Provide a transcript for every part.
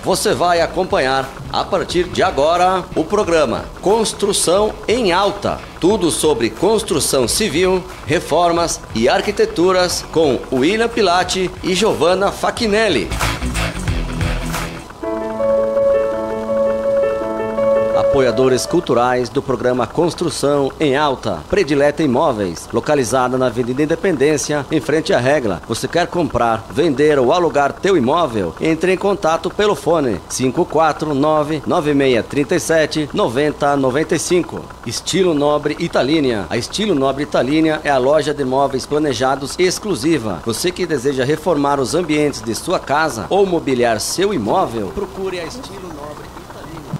você vai acompanhar a partir de agora o programa Construção em Alta. Tudo sobre construção civil, reformas e arquiteturas com William Pilati e Giovanna Fachinelli. Apoiadores culturais do programa Construção em Alta. Predileta Imóveis, localizada na Avenida Independência, em frente à Regla. Você quer comprar, vender ou alugar teu imóvel? Entre em contato pelo fone 549-9637-9095. Estilo Nobre Italínia. A Estilo Nobre Italínia é a loja de móveis planejados exclusiva. Você que deseja reformar os ambientes de sua casa ou mobiliar seu imóvel, procure a Estilo Nobre Italínia.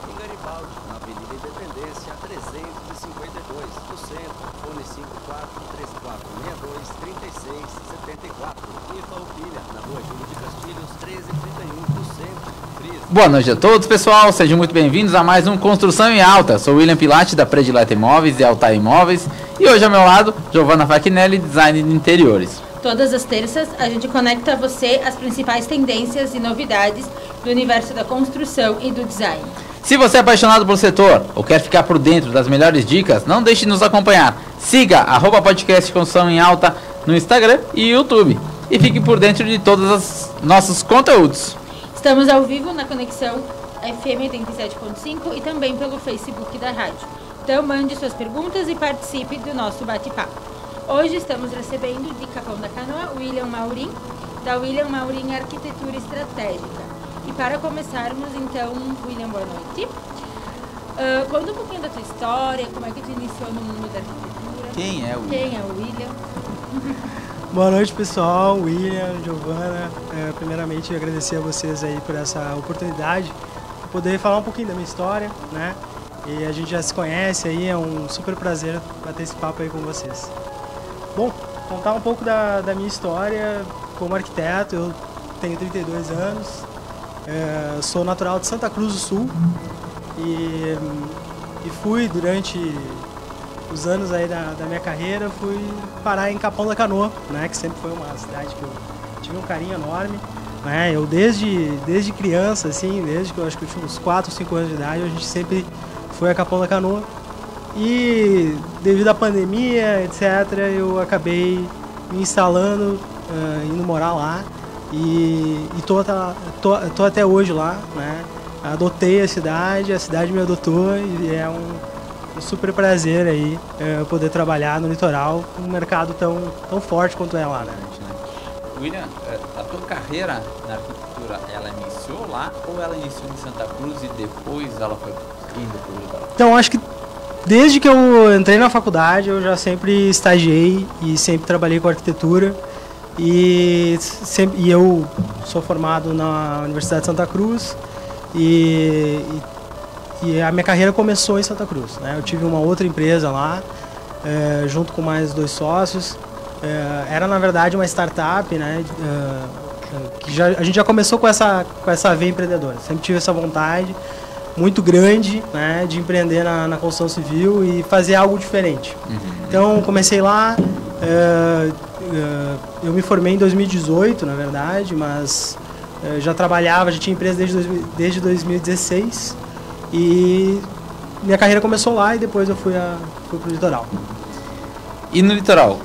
Em Garibaldi, na Avenida Independência, 352, no centro, fone 54-3462-3674. E Farroupilha, na rua Júlio de Castilhos, 1331, no centro, Fris. Boa noite a todos, pessoal. Sejam muito bem-vindos a mais um Construção em Alta. Sou William Pilati, da Predileta Imóveis e Altair Imóveis. E hoje ao meu lado, Giovanna Fachinelli, Design de Interiores. Todas as terças, a gente conecta a você as principais tendências e novidades do universo da construção e do design. Se você é apaixonado pelo setor ou quer ficar por dentro das melhores dicas, não deixe de nos acompanhar. Siga @podcast Construção em Alta no Instagram e YouTube. E fique por dentro de todos os nossos conteúdos. Estamos ao vivo na conexão FM 87.5 e também pelo Facebook da rádio. Então mande suas perguntas e participe do nosso bate-papo. Hoje estamos recebendo de Capão da Canoa, William Maurin, da William Maurin Arquitetura Estratégica. E para começarmos, então, William, boa noite. Conta um pouquinho da tua história, como é que tu iniciou no mundo da arquitetura. Quem é o William? Quem é o William? Boa noite, pessoal. William, Giovanna. Primeiramente, agradecer a vocês aí por essa oportunidade de poder falar um pouquinho da minha história, né? E a gente já se conhece aí, é um super prazer bater esse papo aí com vocês. Bom, contar um pouco da minha história como arquiteto. Eu tenho 32 anos, sou natural de Santa Cruz do Sul e fui durante os anos aí da minha carreira, fui parar em Capão da Canoa, né, que sempre foi uma cidade que eu tive um carinho enorme, né. Eu desde criança, assim, desde que eu acho que eu tinha uns 4 ou 5 anos de idade, a gente sempre foi a Capão da Canoa. E devido à pandemia, etc., eu acabei me instalando, indo morar lá e tô até hoje lá, né? Adotei a cidade me adotou e é um super prazer aí poder trabalhar no litoral, num mercado tão forte quanto é lá, né? William, a tua carreira na arquitetura, ela iniciou lá ou ela iniciou em Santa Cruz e depois ela foi indo para o litoral? Então, acho que desde que eu entrei na faculdade, eu já sempre estagiei e sempre trabalhei com arquitetura. E eu sou formado na Universidade de Santa Cruz e a minha carreira começou em Santa Cruz, né? Eu tive uma outra empresa lá, junto com mais 2 sócios. Era, na verdade, uma startup, né? Que a gente já começou com essa veia empreendedora. Sempre tive essa vontade muito grande, né, de empreender na construção civil e fazer algo diferente. Então, comecei lá, eu me formei em 2018, na verdade, mas já trabalhava, já tinha empresa desde 2016 e minha carreira começou lá e depois eu fui pro litoral. E no litoral,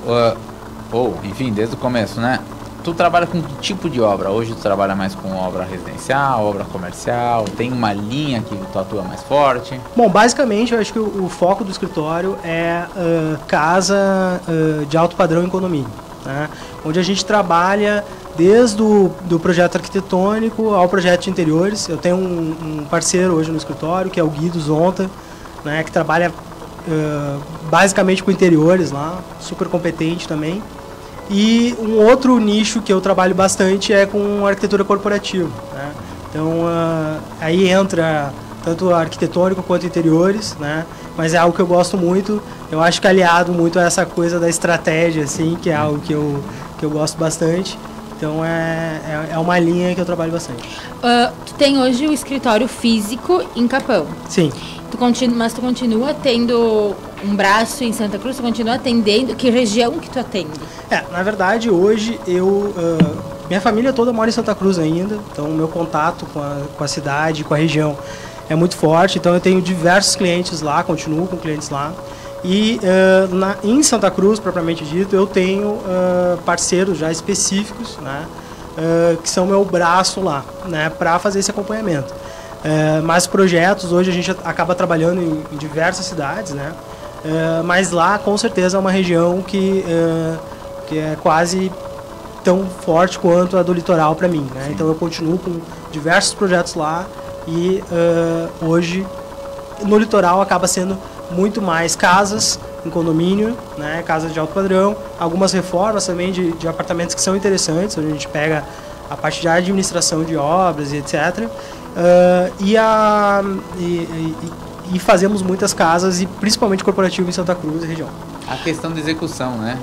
enfim, desde o começo, né? Tu trabalha com que tipo de obra? Hoje tu trabalha mais com obra residencial, obra comercial? Tem uma linha que tu atua mais forte? Bom, basicamente eu acho que o foco do escritório é casa de alto padrão em condomínio, né? Onde a gente trabalha desde do projeto arquitetônico ao projeto de interiores. Eu tenho um parceiro hoje no escritório, que é o Guido Zonta, né, que trabalha basicamente com interiores lá, super competente também. E um outro nicho que eu trabalho bastante é com arquitetura corporativa, né? Então, aí entra tanto arquitetônico quanto interiores, né? Mas é algo que eu gosto muito. Eu acho que aliado muito a essa coisa da estratégia, assim, que é algo que eu gosto bastante. Então é uma linha que eu trabalho bastante. Tu tem hoje o escritório físico em Capão. Sim. Mas tu continua tendo um braço em Santa Cruz? Tu continua atendendo? Que região que tu atende? Na verdade, hoje minha família toda mora em Santa Cruz ainda, então o meu contato com a cidade, com a região é muito forte, então eu tenho diversos clientes lá, continuo com clientes lá. E em Santa Cruz, propriamente dito, eu tenho parceiros já específicos, né, que são meu braço lá, né, para fazer esse acompanhamento. Mas projetos, hoje a gente acaba trabalhando em diversas cidades, né, mas lá com certeza é uma região que é quase tão forte quanto a do litoral para mim, né? Então eu continuo com diversos projetos lá e hoje no litoral acaba sendo muito mais casas em condomínio, né? Casas de alto padrão, algumas reformas também de apartamentos que são interessantes, onde a gente pega a parte de administração de obras e etc. E fazemos muitas casas, e principalmente corporativo em Santa Cruz e região. A questão da execução, né?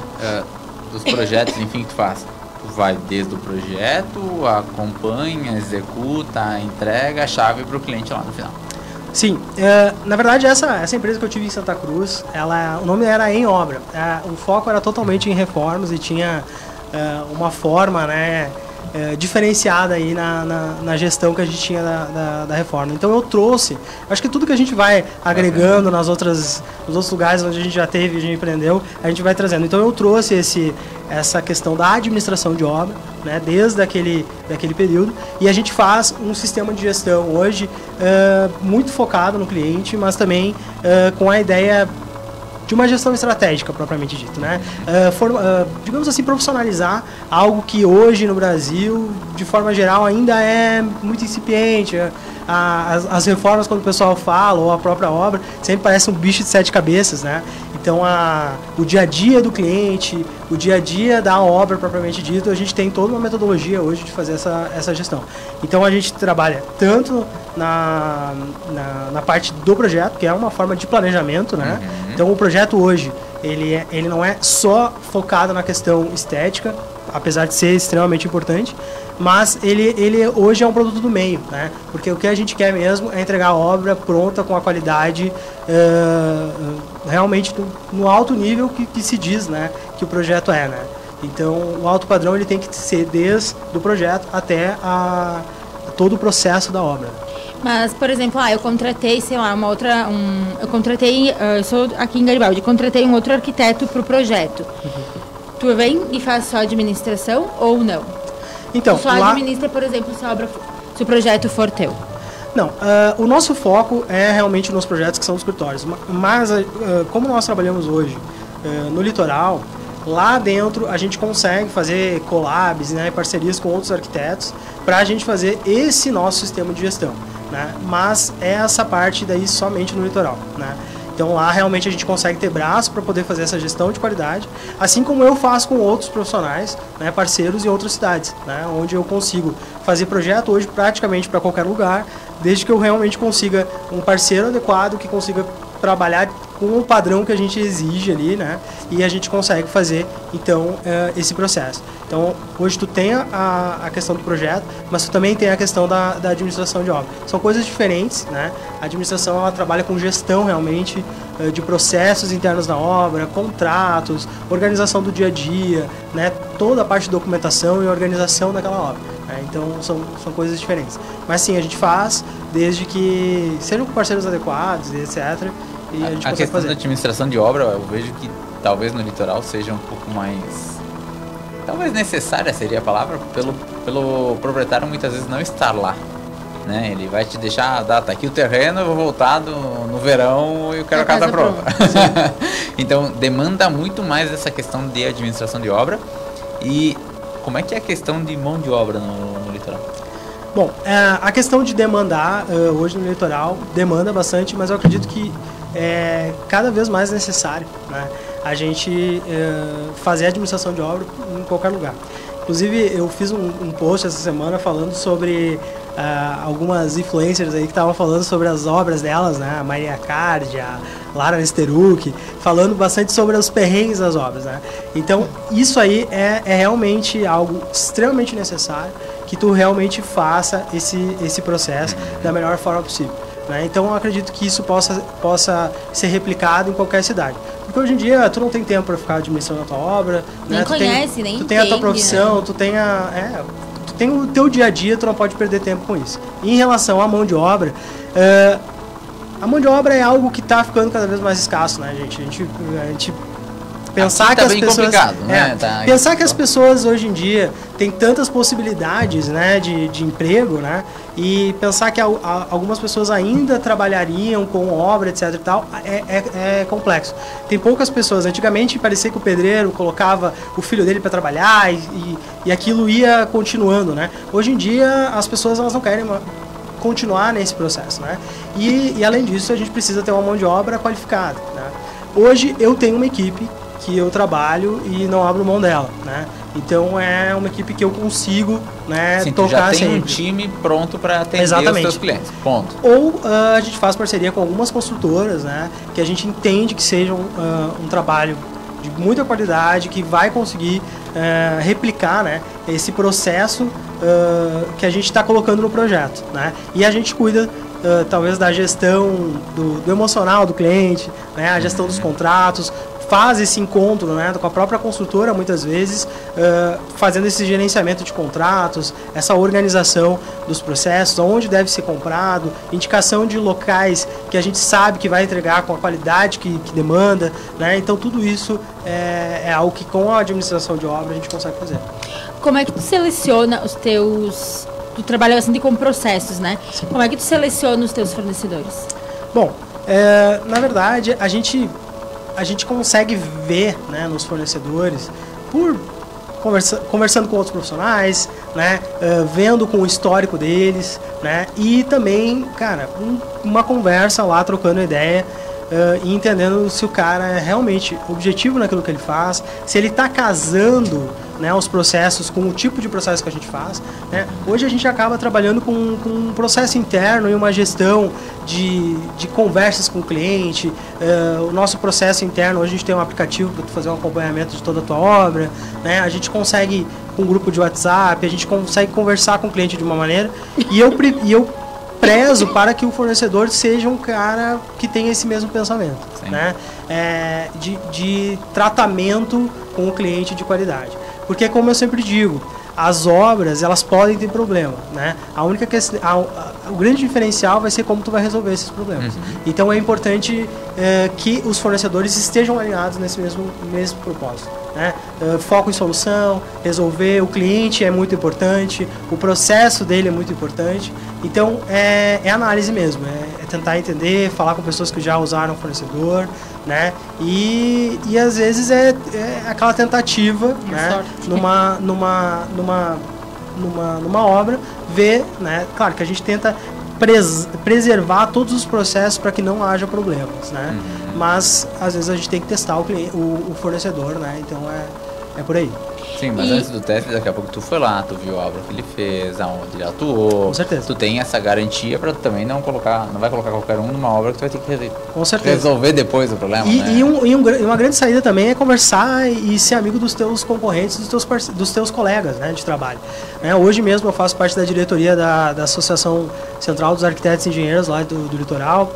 Dos projetos, enfim, que tu faz. Tu vai desde o projeto, acompanha, executa, entrega a chave para o cliente lá no final. Sim, na verdade essa empresa que eu tive em Santa Cruz, o nome era Em Obra. O foco era totalmente em reformas e tinha uma forma, né, diferenciada aí na gestão que a gente tinha da reforma. Então eu trouxe, acho que tudo que a gente vai agregando nos outros lugares onde a gente já teve, a gente empreendeu, a gente vai trazendo. Então eu trouxe essa questão da administração de obra, né, desde daquele período, e a gente faz um sistema de gestão hoje muito focado no cliente, mas também com a ideia de uma gestão estratégica, propriamente dito, né? Digamos assim, profissionalizar algo que hoje no Brasil, de forma geral, ainda é muito incipiente. As reformas, quando o pessoal fala, ou a própria obra, sempre parece um bicho de 7 cabeças, né? Então, o dia a dia do cliente, o dia a dia da obra, propriamente dito, a gente tem toda uma metodologia hoje de fazer essa gestão. Então, a gente trabalha tanto na parte do projeto, que é uma forma de planejamento, né? Uhum. Então, o projeto hoje, ele não é só focado na questão estética, apesar de ser extremamente importante, mas ele hoje é um produto do meio, né? Porque o que a gente quer mesmo é entregar a obra pronta, com a qualidade realmente no alto nível que se diz, né, que o projeto é, né? Então, o alto padrão ele tem que ser desde o projeto até todo o processo da obra. Mas, por exemplo, eu contratei, sei lá, eu sou aqui em Garibaldi, contratei um outro arquiteto para o projeto. Uhum. Tu vem e faz só administração ou não? Então, tu só administra, por exemplo, se o projeto for teu? Não, o nosso foco é realmente nos projetos que são os escritórios, mas como nós trabalhamos hoje no litoral, lá dentro a gente consegue fazer collabs, né, parcerias com outros arquitetos para a gente fazer esse nosso sistema de gestão, né? Mas é essa parte daí somente no litoral, né? Então lá realmente a gente consegue ter braço para poder fazer essa gestão de qualidade, assim como eu faço com outros profissionais, né, parceiros em outras cidades, né, onde eu consigo fazer projeto hoje praticamente para qualquer lugar, desde que eu realmente consiga um parceiro adequado que consiga trabalhar com o padrão que a gente exige ali, né? E a gente consegue fazer, então, esse processo. Então, hoje tu tem a questão do projeto, mas tu também tem a questão da administração de obra. São coisas diferentes, né? A administração, ela trabalha com gestão, realmente, de processos internos da obra, contratos, organização do dia a dia, né? Toda a parte de documentação e organização daquela obra. Né? Então, são coisas diferentes. Mas, sim, a gente faz, desde que sejam com parceiros adequados, etc., e a questão fazer. Da administração de obra, eu vejo que talvez no litoral seja um pouco mais, talvez necessária seria a palavra, pelo proprietário muitas vezes não estar lá, né? Ele vai te deixar, tá aqui o terreno, eu vou voltar no verão e eu quero a casa pronta. Então demanda muito mais essa questão de administração de obra. E como é que é a questão de mão de obra no litoral? Bom, a questão de demandar hoje no litoral demanda bastante, mas eu acredito que é cada vez mais necessário, né, a gente fazer a administração de obra em qualquer lugar. Inclusive, eu fiz um post essa semana falando sobre algumas influencers aí que estavam falando sobre as obras delas, né? A Maria Card, a Lara Nesteruk, falando bastante sobre os perrengues das obras, né? Então, isso aí é realmente algo extremamente necessário, que tu realmente faça esse processo da melhor forma possível, né? Então, eu acredito que isso possa ser replicado em qualquer cidade. Porque hoje em dia, tu não tem tempo para ficar administrando a tua obra, nem né? conhece, nem tu tem a tua profissão, né? tu tem o teu dia a dia, tu não pode perder tempo com isso. E em relação à mão de obra, a mão de obra é algo que está ficando cada vez mais escasso, né, gente? A gente pensar aqui que tá as bem pessoas, complicado, né? Pensar que as pessoas hoje em dia têm tantas possibilidades, né, de emprego, né? E pensar que algumas pessoas ainda trabalhariam com obra, etc e tal, é complexo. Tem poucas pessoas. Antigamente parecia que o pedreiro colocava o filho dele para trabalhar e aquilo ia continuando, né? Hoje em dia as pessoas elas não querem continuar nesse processo, né? E além disso a gente precisa ter uma mão de obra qualificada, né? Hoje eu tenho uma equipe que eu trabalho e não abro mão dela, né? Então é uma equipe que eu consigo, né, sim, tocar já tem sempre. um time pronto para atender Exatamente. os seus clientes, ponto. Ou a gente faz parceria com algumas construtoras, né, que a gente entende que seja um trabalho de muita qualidade, que vai conseguir replicar, né, esse processo que a gente está colocando no projeto, né? E a gente cuida talvez da gestão do emocional do cliente, né, a gestão dos contratos, faz esse encontro, né, com a própria construtora muitas vezes, fazendo esse gerenciamento de contratos, essa organização dos processos, onde deve ser comprado, indicação de locais que a gente sabe que vai entregar com a qualidade que demanda, né? Então tudo isso é algo que com a administração de obra a gente consegue fazer. Como é que tu seleciona os teus... Tu trabalha bastante com processos, né? Sim. Como é que tu seleciona os teus fornecedores? Bom, na verdade a gente consegue ver, né, nos fornecedores por conversando com outros profissionais, né, vendo com o histórico deles, né, e também, cara, uma conversa lá, trocando ideia e entendendo se o cara é realmente objetivo naquilo que ele faz, se ele está casando, né, os processos com o tipo de processo que a gente faz, né? Hoje a gente acaba trabalhando com um processo interno e uma gestão de conversas com o cliente. O nosso processo interno, hoje a gente tem um aplicativo para fazer um acompanhamento de toda a tua obra, né? A gente consegue, com um grupo de WhatsApp, a gente consegue conversar com o cliente de uma maneira, e eu prezo para que o fornecedor seja um cara que tenha esse mesmo pensamento, né? De tratamento com o cliente de qualidade. Porque, como eu sempre digo, as obras, elas podem ter problema, né? A única questão, o grande diferencial vai ser como tu vai resolver esses problemas. Então é importante que os fornecedores estejam alinhados nesse mesmo propósito, né? Foco em solução, resolver o cliente é muito importante, o processo dele é muito importante. Então é análise mesmo, é tentar entender, falar com pessoas que já usaram o fornecedor, né? E às vezes é aquela tentativa, né? Numa obra, ver, né? Claro que a gente tenta preservar todos os processos para que não haja problemas, né? Mas às vezes a gente tem que testar o fornecedor, né? Então é por aí. Sim, mas antes do teste, daqui a pouco tu foi lá, tu viu a obra que ele fez, aonde ele atuou. Com certeza. Tu tem essa garantia para tu também não vai colocar qualquer um numa obra que tu vai ter que com certeza resolver depois o problema, né? E uma grande saída também é conversar e ser amigo dos teus concorrentes, dos teus colegas, né, de trabalho. Hoje mesmo eu faço parte da diretoria da Associação Central dos Arquitetos e Engenheiros lá do Litoral,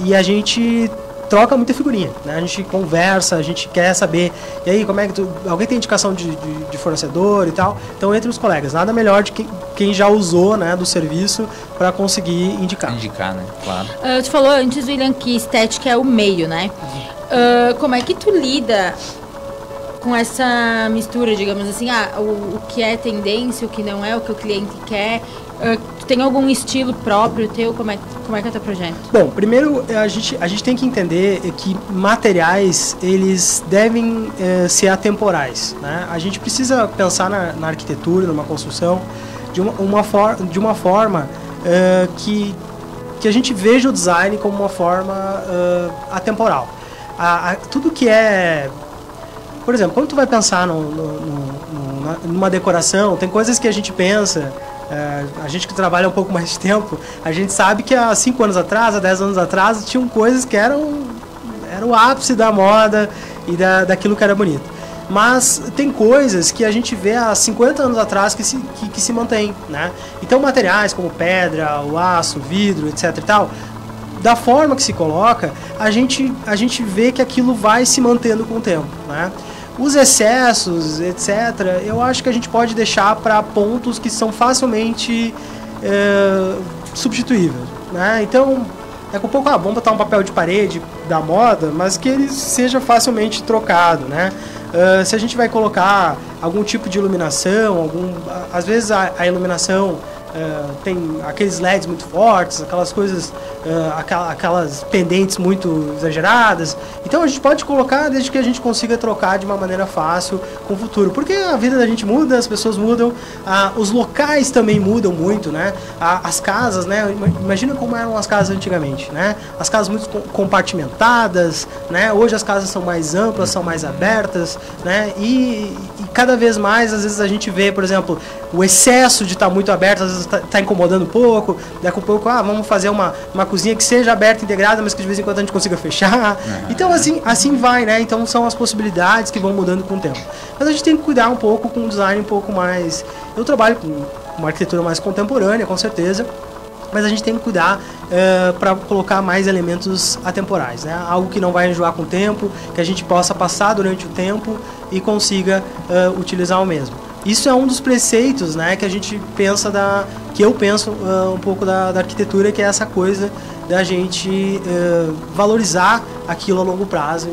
e a gente troca muita figurinha, né? A gente conversa, a gente quer saber, e aí, como é que alguém tem indicação de fornecedor e tal? Então, entre os colegas, nada melhor de quem já usou, né, do serviço para conseguir indicar. Indicar, né? Claro. Tu falou antes, William, que estética é o meio, né? Como é que tu lida com essa mistura, digamos assim, o que é tendência, o que não é, o que o cliente quer? Tu tem algum estilo próprio teu? Como é que é o teu projeto? Bom, primeiro a gente tem que entender que materiais, eles devem ser atemporais, né? A gente precisa pensar na arquitetura, numa construção, de uma forma que a gente veja o design como uma forma atemporal. Tudo que é... Por exemplo, quando tu vai pensar numa decoração, tem coisas que a gente pensa A gente que trabalha um pouco mais de tempo, a gente sabe que há 5 anos atrás, há 10 anos atrás, tinham coisas que eram o ápice da moda e daquilo que era bonito. Mas tem coisas que a gente vê há 50 anos atrás que se mantém, né? Então materiais como pedra, o aço, vidro, etc e tal, da forma que se coloca, a gente vê que aquilo vai se mantendo com o tempo, né? Os excessos, etc., eu acho que a gente pode deixar para pontos que são facilmente substituíveis, né? Então, daqui a pouco, vamos botar um papel de parede da moda, mas que ele seja facilmente trocado, né? Se a gente vai colocar algum tipo de iluminação, às vezes a iluminação tem aqueles LEDs muito fortes, aquelas coisas, aquelas pendentes muito exageradas. Então a gente pode colocar desde que a gente consiga trocar de uma maneira fácil com o futuro. Porque a vida da gente muda, as pessoas mudam, os locais também mudam muito, né? As casas, né? Imagina como eram as casas antigamente, né? As casas muito compartimentadas, né? Hoje as casas são mais amplas, são mais abertas, né? E cada vez mais, às vezes a gente vê, por exemplo, o excesso de estar muito aberto, às vezes está incomodando um pouco. Daqui a pouco, vamos fazer uma cozinha que seja aberta, integrada, mas que de vez em quando a gente consiga fechar. Então assim vai, né? Então são as possibilidades que vão mudando com o tempo. Mas a gente tem que cuidar um pouco com um design um pouco mais... Eu trabalho com uma arquitetura mais contemporânea, com certeza, mas a gente tem que cuidar para colocar mais elementos atemporais, né? Algo que não vai enjoar com o tempo, que a gente possa passar durante o tempo e consiga utilizar o mesmo. Isso é um dos preceitos, né, que a gente pensa que eu penso um pouco da arquitetura, que é essa coisa da gente valorizar aquilo a longo prazo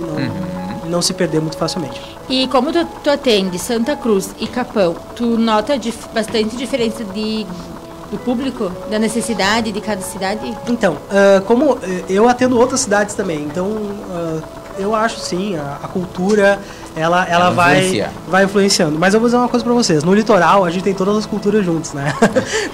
e não se perder muito facilmente. E como tu atende Santa Cruz e Capão, tu nota bastante diferença do público, da necessidade de cada cidade? Então, como eu atendo outras cidades também, então eu acho sim, a cultura ela vai influenciando. Mas eu vou dizer uma coisa pra vocês, no litoral a gente tem todas as culturas juntos, né?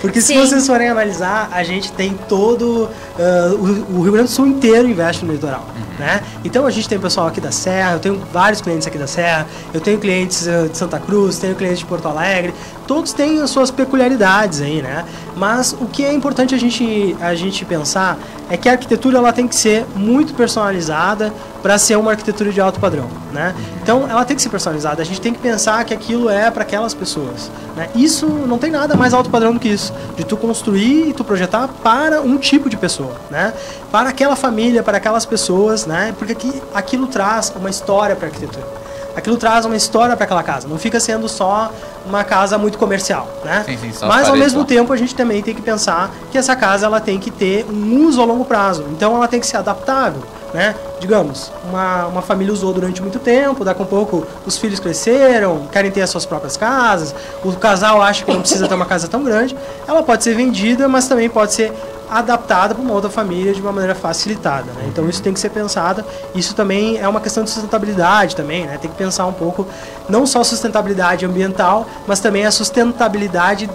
Porque se vocês forem analisar, a gente tem todo o Rio Grande do Sul inteiro investe no litoral, né? Então a gente tem pessoal aqui da Serra, eu tenho vários clientes aqui da Serra, eu tenho clientes de Santa Cruz, tenho clientes de Porto Alegre, todos têm as suas peculiaridades aí, né? Mas o que é importante a gente pensar é que a arquitetura ela tem que ser muito personalizada para ser uma arquitetura de alto padrão, né? Então ela tem que ser personalizada, a gente tem que pensar que aquilo é para aquelas pessoas, né? Isso não tem nada mais alto padrão do que isso, de tu construir e tu projetar para um tipo de pessoa, né? Para aquela família, para aquelas pessoas, né? Porque aquilo traz uma história para a arquitetura. Aquilo traz uma história para aquela casa, não fica sendo só uma casa muito comercial, né? Sim, mas ao mesmo tempo a gente também tem que pensar que essa casa ela tem que ter um uso a longo prazo, então ela tem que ser adaptável, né? Digamos, uma família usou durante muito tempo, daqui a pouco os filhos cresceram, querem ter as suas próprias casas, o casal acha que não precisa ter uma casa tão grande, ela pode ser vendida, mas também pode ser adaptada para uma outra família de uma maneira facilitada, né? Então isso tem que ser pensado. Isso também é uma questão de sustentabilidade também, né? Tem que pensar um pouco não só sustentabilidade ambiental, mas também a sustentabilidade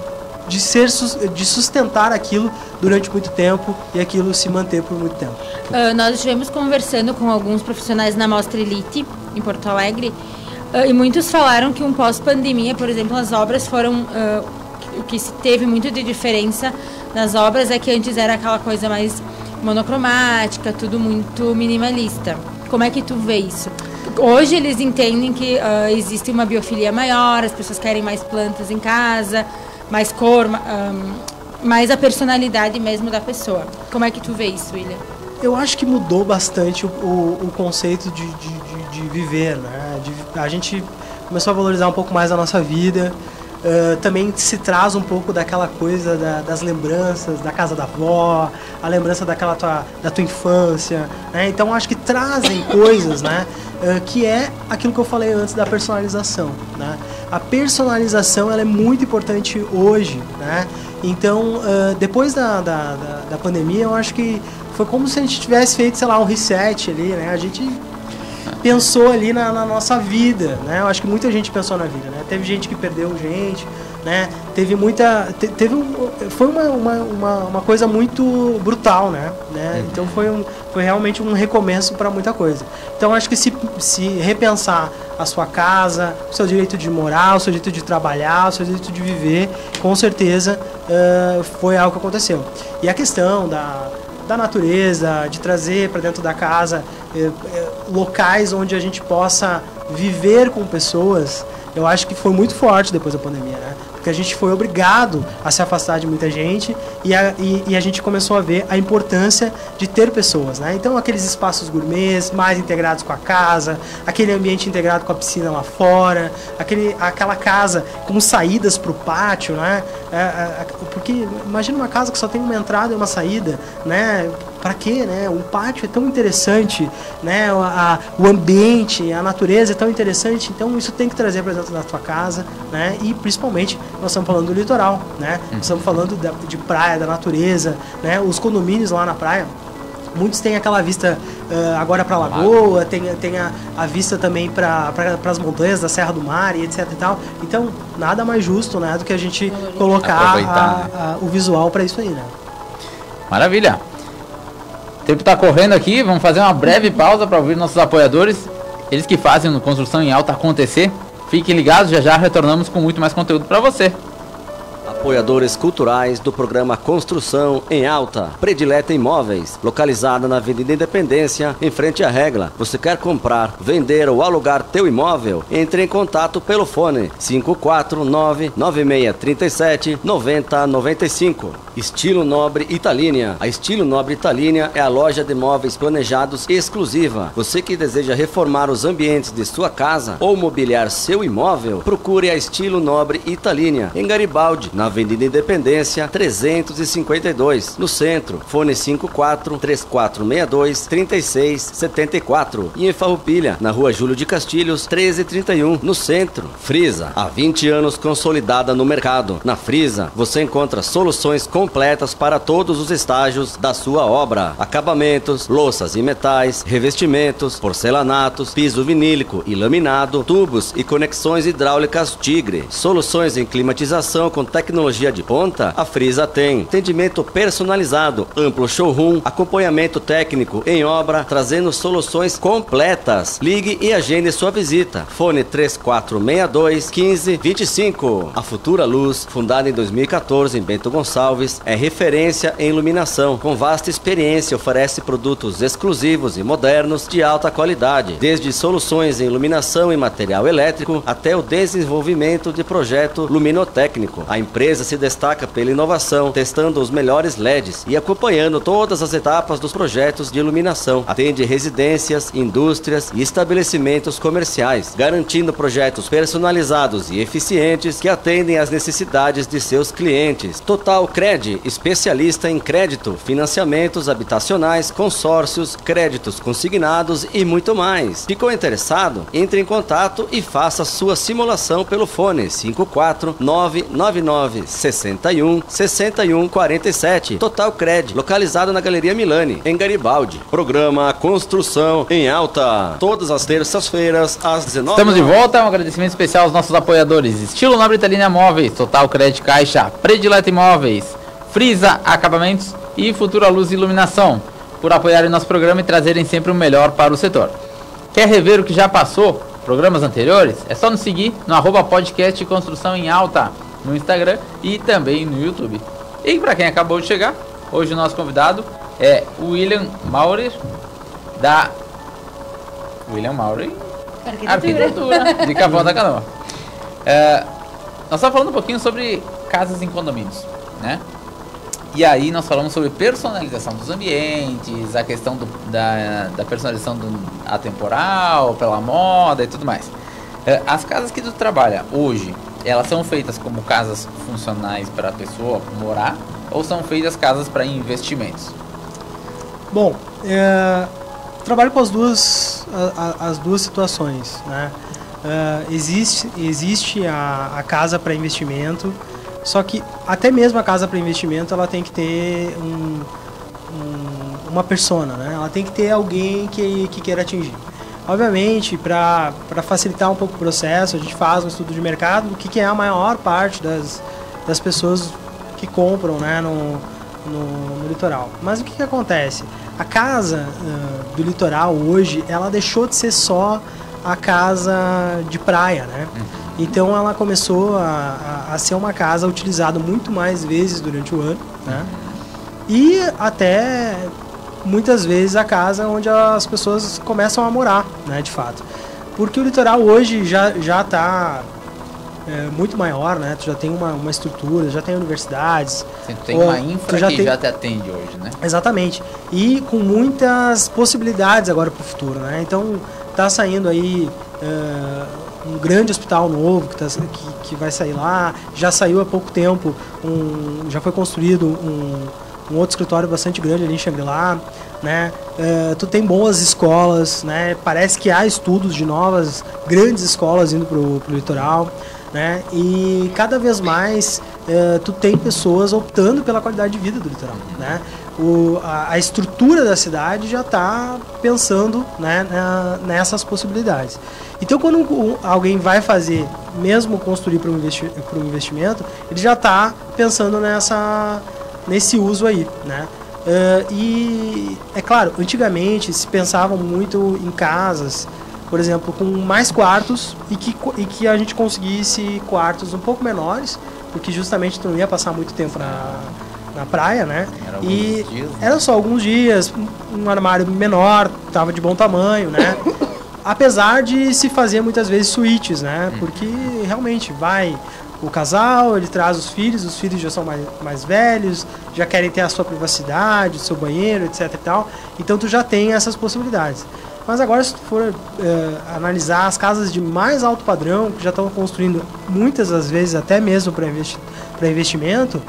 de sustentar aquilo durante muito tempo e aquilo se manter por muito tempo. Nós estivemos conversando com alguns profissionais na Mostra Elite em Porto Alegre e muitos falaram que um pós-pandemia, por exemplo, as obras foram o que se teve muito de diferença nas obras é que antes era aquela coisa mais monocromática, tudo muito minimalista. Como é que tu vê isso? Hoje eles entendem que existe uma biofilia maior, as pessoas querem mais plantas em casa, mais cor, mais a personalidade mesmo da pessoa. Como é que tu vê isso, William? Eu acho que mudou bastante o conceito de viver, né? A gente começou a valorizar um pouco mais a nossa vida. Também se traz um pouco daquela coisa das lembranças da casa da avó, a lembrança da tua infância, né? Então acho que trazem coisas, né? Que é aquilo que eu falei antes da personalização, né? A personalização ela é muito importante hoje, né? Então depois da pandemia eu acho que foi como se a gente tivesse feito, sei lá, um reset ali, né? A gente pensou ali na nossa vida, né? Eu acho que muita gente pensou na vida, né? Teve gente que perdeu gente, né? foi uma coisa muito brutal, né? Então foi realmente um recomeço para muita coisa. Então acho que se repensar a sua casa, o seu direito de morar, o seu direito de trabalhar, o seu direito de viver, com certeza foi algo que aconteceu. E a questão da natureza, de trazer para dentro da casa locais onde a gente possa viver com pessoas, eu acho que foi muito forte depois da pandemia, né? Porque a gente foi obrigado a se afastar de muita gente e a gente começou a ver a importância de ter pessoas, né? Então aqueles espaços gourmets mais integrados com a casa, aquele ambiente integrado com a piscina lá fora, aquela casa com saídas para o pátio, né? Porque imagina uma casa que só tem uma entrada e uma saída, né? Para quê, né? O pátio é tão interessante, né? O ambiente, a natureza é tão interessante, então isso tem que trazer para dentro da sua casa, né? E principalmente nós estamos falando do litoral, né? Nós estamos falando de praia, da natureza, né? Os condomínios lá na praia, muitos têm aquela vista agora para a lagoa, tem a vista também para as montanhas da Serra do Mar e etc e tal. Então nada mais justo, né, do que a gente colocar o visual para isso aí, né? Maravilha. O tempo está correndo aqui, vamos fazer uma breve pausa para ouvir nossos apoiadores, eles que fazem o Construção em Alta acontecer. Fiquem ligados, já retornamos com muito mais conteúdo para você. Apoiadores culturais do programa Construção em Alta. Predileta Imóveis, localizada na Avenida Independência, em frente à Regla. Você quer comprar, vender ou alugar teu imóvel? Entre em contato pelo fone 549-9637-9095. Estilo Nobre Italínia. A Estilo Nobre Italínia é a loja de móveis planejados exclusiva. Você que deseja reformar os ambientes de sua casa ou mobiliar seu imóvel, procure a Estilo Nobre Italínia, em Garibaldi, na Avenida Independência 352, no centro. Fone 54-3462-3674. E em Farroupilha, na Rua Júlio de Castilhos 1331, no centro. Frisa, há 20 anos consolidada no mercado. Na Frisa, você encontra soluções completas para todos os estágios da sua obra: acabamentos, louças e metais, revestimentos, porcelanatos, piso vinílico e laminado, tubos e conexões hidráulicas Tigre. Soluções em climatização com tecnologia de ponta, a Frisa tem. Atendimento personalizado, amplo showroom, acompanhamento técnico em obra, trazendo soluções completas. Ligue e agende sua visita. Fone 3462-1525. A Futura Luz, fundada em 2014 em Bento Gonçalves, é referência em iluminação. Com vasta experiência, oferece produtos exclusivos e modernos de alta qualidade, desde soluções em iluminação e material elétrico até o desenvolvimento de projeto luminotécnico. A empresa se destaca pela inovação, testando os melhores LEDs e acompanhando todas as etapas dos projetos de iluminação. Atende residências, indústrias e estabelecimentos comerciais, garantindo projetos personalizados e eficientes que atendem às necessidades de seus clientes. Total Cred, especialista em crédito, financiamentos habitacionais, consórcios, créditos consignados e muito mais. Ficou interessado? Entre em contato e faça sua simulação pelo fone 54999616147. Total Cred, localizado na Galeria Milani, em Garibaldi. Programa Construção em Alta, todas as terças-feiras às 19h. Estamos de volta, um agradecimento especial aos nossos apoiadores: Estilo Nobre Italínia Móveis, Total Cred Caixa, Predileta Imóveis, Frisa Acabamentos e Futura Luz e Iluminação, por apoiarem nosso programa e trazerem sempre o melhor para o setor. Quer rever o que já passou, programas anteriores? É só nos seguir no @podcast Construção em Alta, no Instagram e também no YouTube. E para quem acabou de chegar, hoje o nosso convidado é o William Maurer, da Arquitetura de Capão da Canoa. Nós estamos falando um pouquinho sobre casas em condomínios, né? E aí nós falamos sobre personalização dos ambientes, a questão da personalização atemporal, pela moda e tudo mais. As casas que tu trabalha hoje, elas são feitas como casas funcionais para a pessoa morar ou são feitas casas para investimentos? Bom, trabalho com as duas situações, né? Existe a casa para investimento, só que até mesmo a casa para investimento ela tem que ter uma persona, né? Ela tem que ter alguém que queira atingir. Obviamente, para facilitar um pouco o processo, a gente faz um estudo de mercado do que é a maior parte das pessoas que compram, né, no litoral. Mas o que acontece? A casa do litoral hoje, ela deixou de ser só a casa de praia, né? Então ela começou a ser uma casa utilizada muito mais vezes durante o ano, né? E até muitas vezes a casa onde as pessoas começam a morar, né, de fato. Porque o litoral hoje já está muito maior, né? Tu já tem uma estrutura, já tem universidades. Sim, tu tem uma infra que já te atende hoje, né? Exatamente. E com muitas possibilidades agora para o futuro, né? Então tá saindo aí um grande hospital novo que vai sair lá. Já saiu há pouco tempo, já foi construído um outro escritório bastante grande ali em Xangri-Lá, né? Tu tem boas escolas, né? Parece que há estudos de novas grandes escolas indo pro litoral, né? E cada vez mais tu tem pessoas optando pela qualidade de vida do litoral, né? A estrutura da cidade já está pensando, né, nessas possibilidades. Então, quando alguém vai fazer, mesmo construir para um investimento, ele já está pensando nesse uso aí, né? E é claro, antigamente se pensava muito em casas, por exemplo, com mais quartos e que a gente conseguisse quartos um pouco menores, porque justamente tu não ia passar muito tempo na praia, né? Era só alguns dias, um armário menor, tava de bom tamanho, né? Apesar de se fazer muitas vezes suítes, né? Porque realmente vai o casal, ele traz os filhos já são mais velhos, já querem ter a sua privacidade, o seu banheiro, etc e tal. Então tu já tem essas possibilidades. Mas agora, se tu for analisar as casas de mais alto padrão, que já estão construindo muitas das vezes até mesmo para investimento,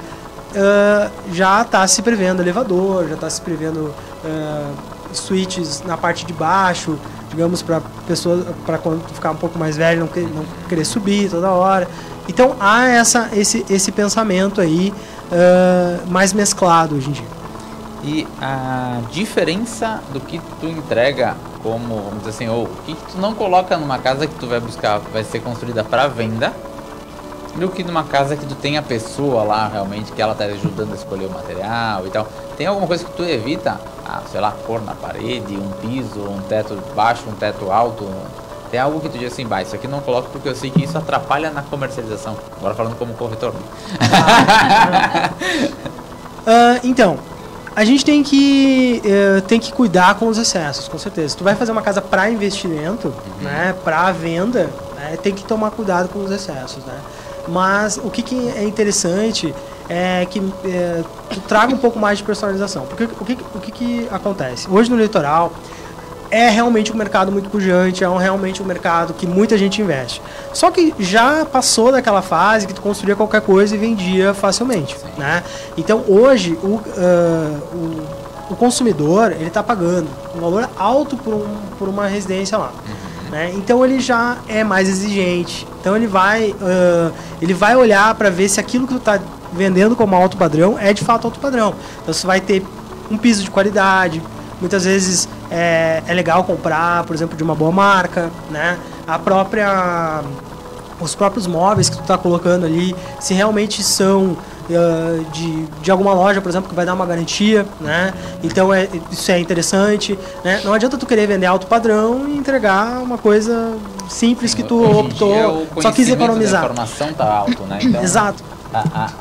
já está se prevendo elevador, já está se prevendo suítes na parte de baixo, digamos, para pessoas, para quando ficar um pouco mais velho não querer subir toda hora. Então há esse pensamento aí mais mesclado hoje em dia. E a diferença do que tu entrega como, vamos dizer assim, ou o que tu não coloca numa casa que tu vai buscar, vai ser construída para venda, do que numa casa que tu tem a pessoa lá realmente, que ela tá ajudando a escolher o material e tal. Tem alguma coisa que tu evita? Sei lá, cor na parede, um piso, um teto baixo, um teto alto. Tem algo que tu diz assim, isso aqui não coloco porque eu sei que isso atrapalha na comercialização. Agora falando como corretor. Então, a gente tem que cuidar com os excessos, com certeza. Se tu vai fazer uma casa para investimento, né, para venda, né, tem que tomar cuidado com os excessos, né? Mas o que é interessante é que tu traga um pouco mais de personalização. Porque o que acontece? Hoje no litoral é realmente um mercado muito pujante, realmente um mercado que muita gente investe. Só que já passou daquela fase que tu construía qualquer coisa e vendia facilmente, né? Então hoje o consumidor, ele está pagando um valor alto por uma residência lá. Né? Então ele já é mais exigente. Então ele vai olhar para ver se aquilo que tu está vendendo como alto padrão é de fato alto padrão. Então você vai ter um piso de qualidade. Muitas vezes é legal comprar, por exemplo, de uma boa marca, né? Os próprios móveis que tu está colocando ali, se realmente são de alguma loja, por exemplo, que vai dar uma garantia, né? Então isso é interessante, né? Não adianta tu querer vender alto padrão e entregar uma coisa simples que tu optou, só quis economizar. A informação tá alto, né? Então, exato.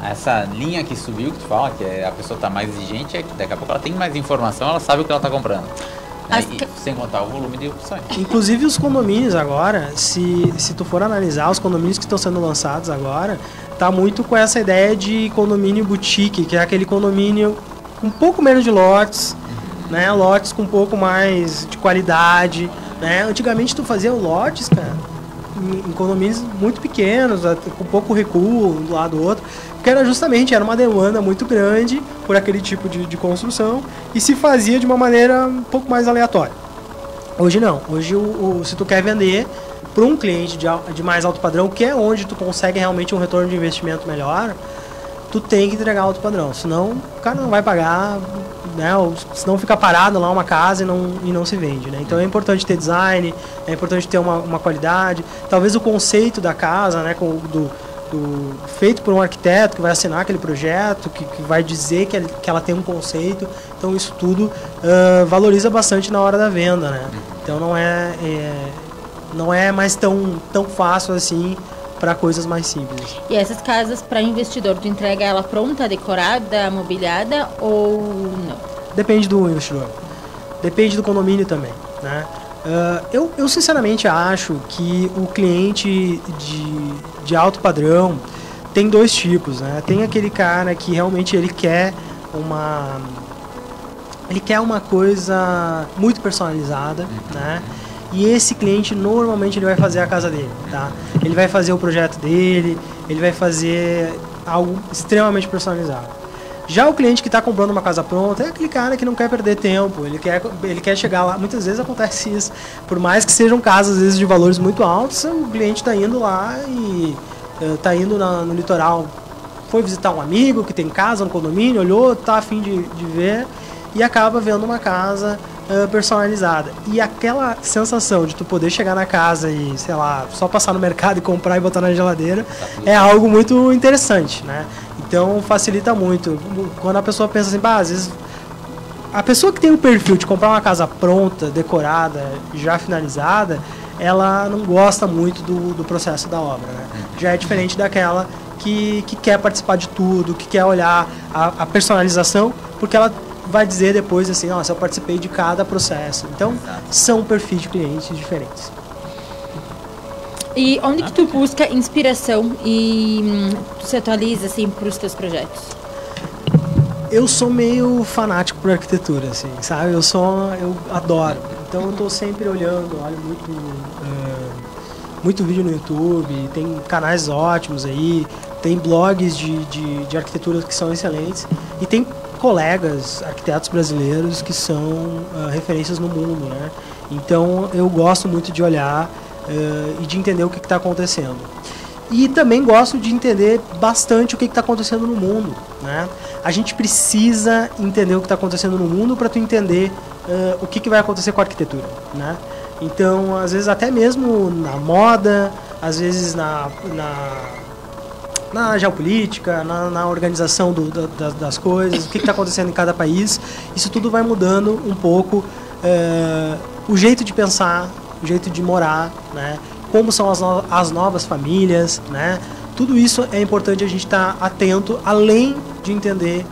Essa linha que subiu, que tu fala, que a pessoa tá mais exigente, daqui a pouco ela tem mais informação, ela sabe o que ela tá comprando. Sem contar o volume de opções. Inclusive os condomínios agora, se tu for analisar os condomínios que estão sendo lançados agora, tá muito com essa ideia de condomínio boutique, que é aquele condomínio com um pouco menos de lotes, né? Lotes com um pouco mais de qualidade, né? Antigamente tu fazia lotes, cara, em condomínios muito pequenos, com pouco recuo um do lado do outro, porque era uma demanda muito grande por aquele tipo de construção e se fazia de uma maneira um pouco mais aleatória. Hoje não. Hoje, se tu quer vender para um cliente de mais alto padrão, que é onde tu consegue realmente um retorno de investimento melhor, tu tem que entregar alto padrão, senão o cara não vai pagar, né? Ou senão fica parado lá uma casa e não se vende, né? Então é importante ter design, é importante ter uma qualidade, talvez o conceito da casa, né? feito por um arquiteto que vai assinar aquele projeto, que vai dizer que ela tem um conceito. Então isso tudo valoriza bastante na hora da venda, né? Então não é mais tão fácil assim para coisas mais simples. E essas casas, para investidor, tu entrega ela pronta, decorada, mobiliada ou não? Depende do investidor. Depende do condomínio também, né? Eu sinceramente acho que o cliente de alto padrão tem dois tipos, né? Tem aquele cara que realmente ele quer uma coisa muito personalizada, né? E esse cliente normalmente ele vai fazer a casa dele, tá? Ele vai fazer o projeto dele, ele vai fazer algo extremamente personalizado. Já o cliente que está comprando uma casa pronta é aquele cara que não quer perder tempo, ele quer chegar lá. Muitas vezes acontece isso, por mais que sejam casas às vezes de valores muito altos, o cliente está indo lá e está indo no litoral, foi visitar um amigo que tem casa no condomínio, olhou, está a fim de ver e acaba vendo uma casa personalizada. E aquela sensação de tu poder chegar na casa e, sei lá, só passar no mercado e comprar e botar na geladeira é algo muito interessante, né? Então facilita muito. Quando a pessoa pensa assim, às vezes a pessoa que tem o perfil de comprar uma casa pronta, decorada, já finalizada, ela não gosta muito do processo da obra, né? Já é diferente daquela que quer participar de tudo, que quer olhar a personalização, porque ela vai dizer depois assim, nossa, eu participei de cada processo. Então, são perfis de clientes diferentes. E onde que tu busca inspiração e tu se atualiza assim para os teus projetos? Eu sou meio fanático por arquitetura, assim, sabe? Eu adoro. Então eu estou sempre olhando, olho muito vídeo no YouTube, tem canais ótimos aí, tem blogs de arquitetura que são excelentes e tem colegas arquitetos brasileiros que são referências no mundo, né? Então eu gosto muito de olhar e de entender o que está acontecendo. E também gosto de entender bastante o que está acontecendo no mundo, né? A gente precisa entender o que está acontecendo no mundo para tu entender o que vai acontecer com a arquitetura, né? Então, às vezes até mesmo na moda, às vezes na geopolítica, na organização das coisas, o que está acontecendo em cada país, isso tudo vai mudando um pouco o jeito de pensar, o jeito de morar, né? Como são as novas famílias, né? Tudo isso é importante a gente estar atento, além de entender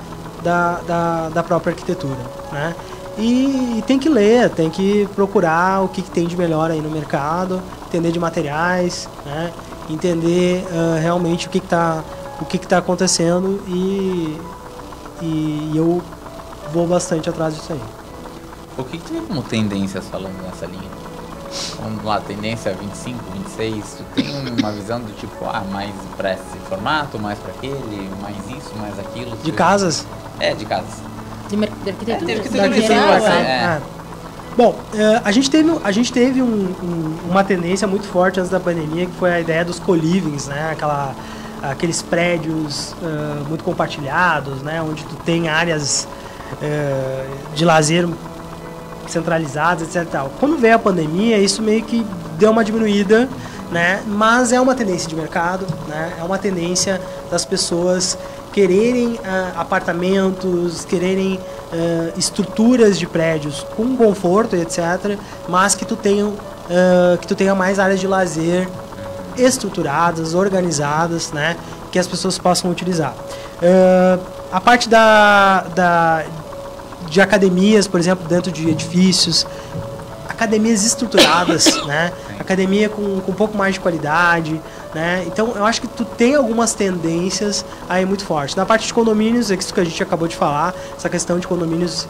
da própria arquitetura, né? E tem que ler, tem que procurar o que tem de melhor aí no mercado, entender de materiais, né? Entender realmente o que está acontecendo e eu vou bastante atrás disso aí. O que tu vê como tendências falando nessa linha? Vamos lá, tendência 25, 26, tu tem uma visão do tipo, mais para esse formato, mais para aquele, mais isso, mais aquilo? De casas? De casas. De arquitetura? De arquitetura. Bom, a gente teve uma tendência muito forte antes da pandemia, que foi a ideia dos co-livings, né? Aqueles prédios muito compartilhados, né? Onde tu tem áreas de lazer centralizadas, etc. Tal. Quando veio a pandemia, isso meio que deu uma diminuída, né? Mas é uma tendência de mercado, né? É uma tendência das pessoas quererem apartamentos, quererem estruturas de prédios com conforto, etc. Mas que tu tenha mais áreas de lazer estruturadas, organizadas, né? Que as pessoas possam utilizar. A parte de academias, por exemplo, dentro de edifícios, academias estruturadas, né? Academia com um pouco mais de qualidade, né? Então eu acho que tu tem algumas tendências aí muito fortes. Na parte de condomínios, é isso que a gente acabou de falar, essa questão de condomínios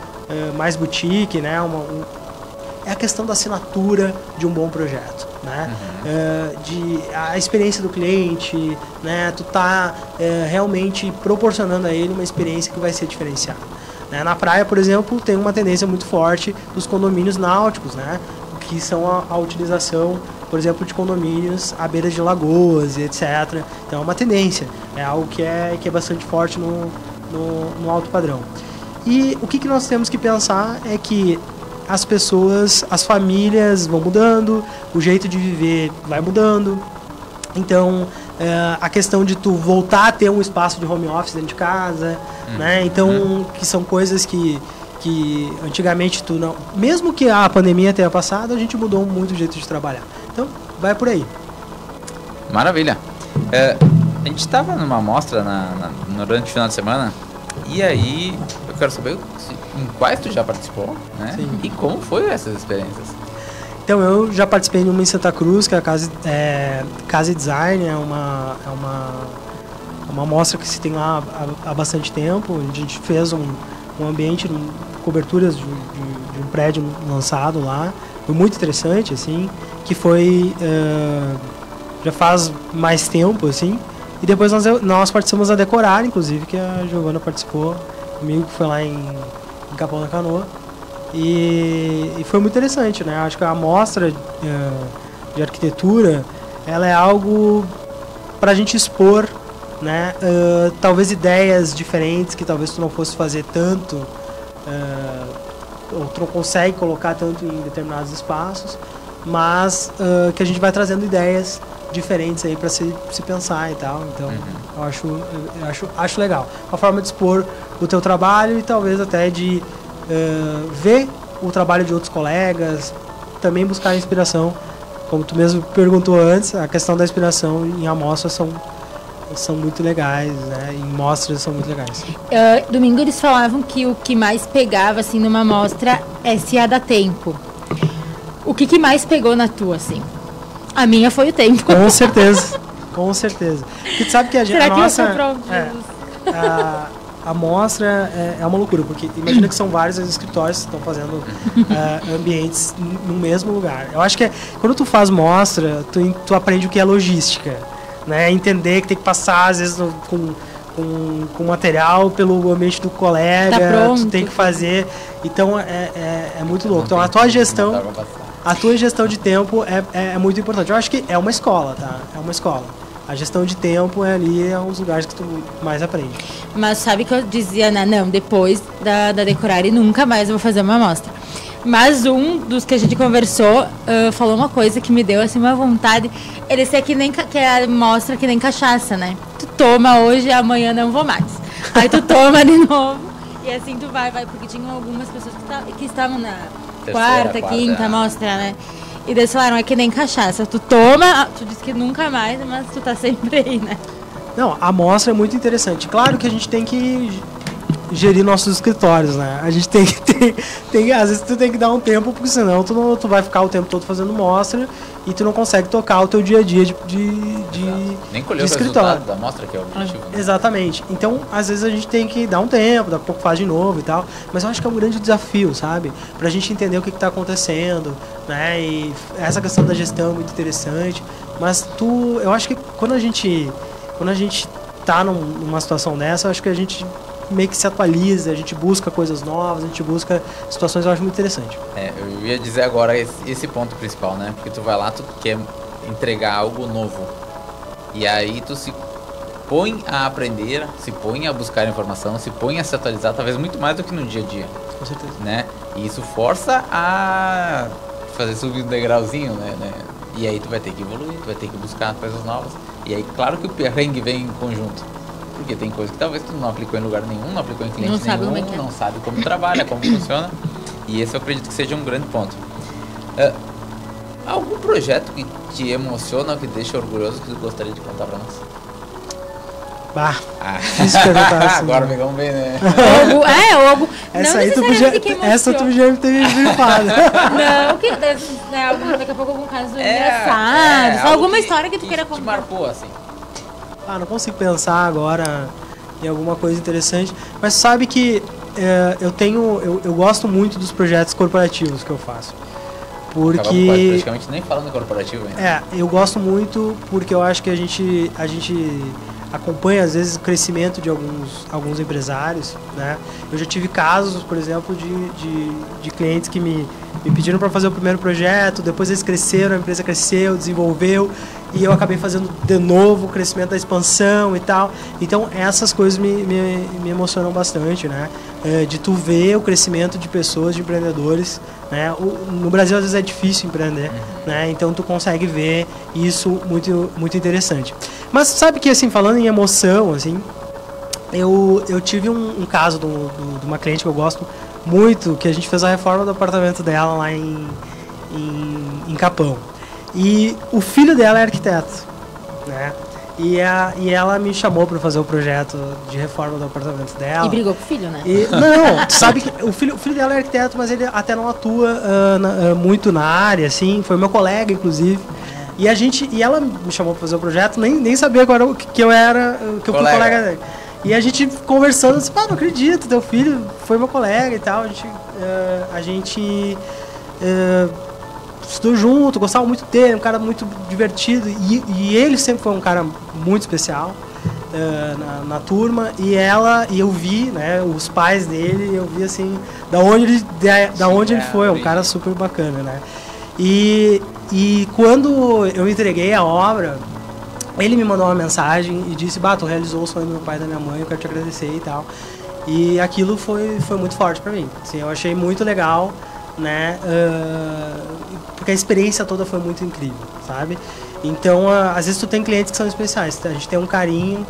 mais boutique, né? É a questão da assinatura de um bom projeto, né? A experiência do cliente, né? Tu tá realmente proporcionando a ele uma experiência que vai ser diferenciada. Na praia, por exemplo, tem uma tendência muito forte dos condomínios náuticos, né? Que são a utilização, por exemplo, de condomínios à beira de lagoas e etc. Então é uma tendência, é algo que é bastante forte no alto padrão. E o que nós temos que pensar é que as pessoas, as famílias vão mudando, o jeito de viver vai mudando. Então a questão de tu voltar a ter um espaço de home office dentro de casa, né? Então, que são coisas que antigamente tu não... Mesmo que a pandemia tenha passado, a gente mudou muito o jeito de trabalhar. Então, vai por aí. Maravilha. A gente estava numa amostra durante o final de semana, e aí eu quero saber em quais tu já participou, né? Sim. E como foi essas experiências? Então, eu já participei de uma em Santa Cruz, que é a Casa e Design, é uma amostra que se tem lá há bastante tempo. A gente fez um ambiente, coberturas de um prédio lançado lá. Foi muito interessante, assim, que foi... já faz mais tempo, assim. E depois nós participamos da Decorar, inclusive, que a Giovana participou comigo, que foi lá em Capão da Canoa. E foi muito interessante, né? Acho que a amostra de arquitetura, ela é algo para a gente expor, né? Talvez ideias diferentes que talvez tu não fosse fazer tanto, ou tu não consegue colocar tanto em determinados espaços, mas que a gente vai trazendo ideias diferentes aí para se pensar e tal. Então, eu acho legal. Uma forma de expor o teu trabalho e talvez até de ver o trabalho de outros colegas, também buscar inspiração. Como tu mesmo perguntou antes, a questão da inspiração em amostras são muito legais, né? Em mostras são muito legais. Domingo eles falavam que o que mais pegava assim numa amostra é se a dá tempo. O que mais pegou na tua, assim? A minha foi o tempo. Com certeza, com certeza. Porque tu sabe que Será que nossa... eu sou prova? A mostra é uma loucura, porque imagina que são vários escritórios que estão fazendo ambientes no mesmo lugar. Eu acho que quando tu faz mostra, tu aprende o que é logística, né? Entender que tem que passar, às vezes, com material pelo ambiente do colega, tu tem que fazer. Então, é muito louco. Então, a tua gestão de tempo é muito importante. Eu acho que é uma escola, tá? É uma escola. A gestão de tempo ali é um dos lugares que tu mais aprende. Mas sabe que eu dizia, né? Não, depois da Decorar e nunca mais eu vou fazer uma amostra. Mas um dos que a gente conversou falou uma coisa que me deu assim uma vontade. Ele disse que a amostra que nem cachaça, né? Tu toma hoje, amanhã não vou mais. Aí tu toma de novo e assim tu vai, porque tinham algumas pessoas que estavam na quarta, quinta amostra, né? E eles falaram, é que nem cachaça. Tu toma, tu diz que nunca mais, mas tu tá sempre aí, né? Não, a amostra é muito interessante. Claro que a gente tem que gerir nossos escritórios, né? A gente tem que às vezes tu tem que dar um tempo, porque senão tu vai ficar o tempo todo fazendo mostra e tu não consegue tocar o teu dia a dia de nem colher o escritório. Resultado da mostra, que é o objetivo. Né? Exatamente. Então, às vezes a gente tem que dar um tempo, daqui a pouco faz de novo e tal. Mas eu acho que é um grande desafio, sabe? Pra gente entender o que tá acontecendo, né? E essa questão da gestão é muito interessante. Mas eu acho que quando a gente tá numa situação dessa, eu acho que a gente meio que se atualiza, a gente busca coisas novas, a gente busca situações, eu acho muito interessante. Eu ia dizer agora esse ponto principal, né? Porque tu vai lá, tu quer entregar algo novo. E aí tu se põe a aprender, se põe a buscar informação, se põe a se atualizar, talvez muito mais do que no dia a dia. Com certeza. Né? E isso força a fazer subir um degrauzinho, né? E aí tu vai ter que evoluir, tu vai ter que buscar coisas novas. E aí, claro que o perrengue vem em conjunto. Porque tem coisa que talvez tu não aplicou em lugar nenhum, não aplicou em cliente nenhum, não sabe como trabalha, como funciona. E esse eu acredito que seja um grande ponto. Algum projeto que te emociona ou que deixa orgulhoso que tu gostaria de contar pra nós? Difícil perguntar assim. Agora pegamos bem, né? Algo. Essa aí tu já teve gripado. Não, que daqui a pouco algum caso engraçado. Alguma história que tu queira contar. Te marcou, assim. Não consigo pensar agora em alguma coisa interessante, mas sabe que eu gosto muito dos projetos corporativos que eu faço. Porque praticamente nem falando corporativo ainda. Eu gosto muito porque eu acho que a gente acompanha às vezes o crescimento de alguns empresários, né? Eu já tive casos, por exemplo, de clientes que me pediram para fazer o primeiro projeto, depois eles cresceram, a empresa cresceu, desenvolveu, e eu acabei fazendo de novo o crescimento da expansão e tal. Então essas coisas me emocionam bastante, né? De tu ver o crescimento de pessoas, de empreendedores, né? No Brasil às vezes é difícil empreender, né? Então tu consegue ver isso muito, muito interessante. Mas sabe que, assim, falando em emoção, assim, eu tive um caso de uma cliente que eu gosto muito, que a gente fez a reforma do apartamento dela lá em Capão. E o filho dela é arquiteto, né? E ela me chamou para fazer o projeto de reforma do apartamento dela. E brigou com o filho, né? Não, tu sabe que o filho dela é arquiteto, mas ele até não atua muito na área, assim. Foi meu colega, inclusive. E ela me chamou para fazer o projeto, nem sabia agora que eu fui colega dele. E a gente conversando, assim, não acredito, teu filho foi meu colega e tal. A gente estudou junto, gostava muito dele, um cara muito divertido. E ele sempre foi um cara muito especial na turma. E eu vi, né, os pais dele, eu vi assim, da onde ele foi, um cara super bacana, né? E quando eu entreguei a obra, ele me mandou uma mensagem e disse: tu realizou o sonho do meu pai e da minha mãe, eu quero te agradecer e tal. E aquilo foi muito forte pra mim. Assim, eu achei muito legal, né? Porque a experiência toda foi muito incrível, sabe? Então, às vezes tu tem clientes que são especiais, a gente tem um carinho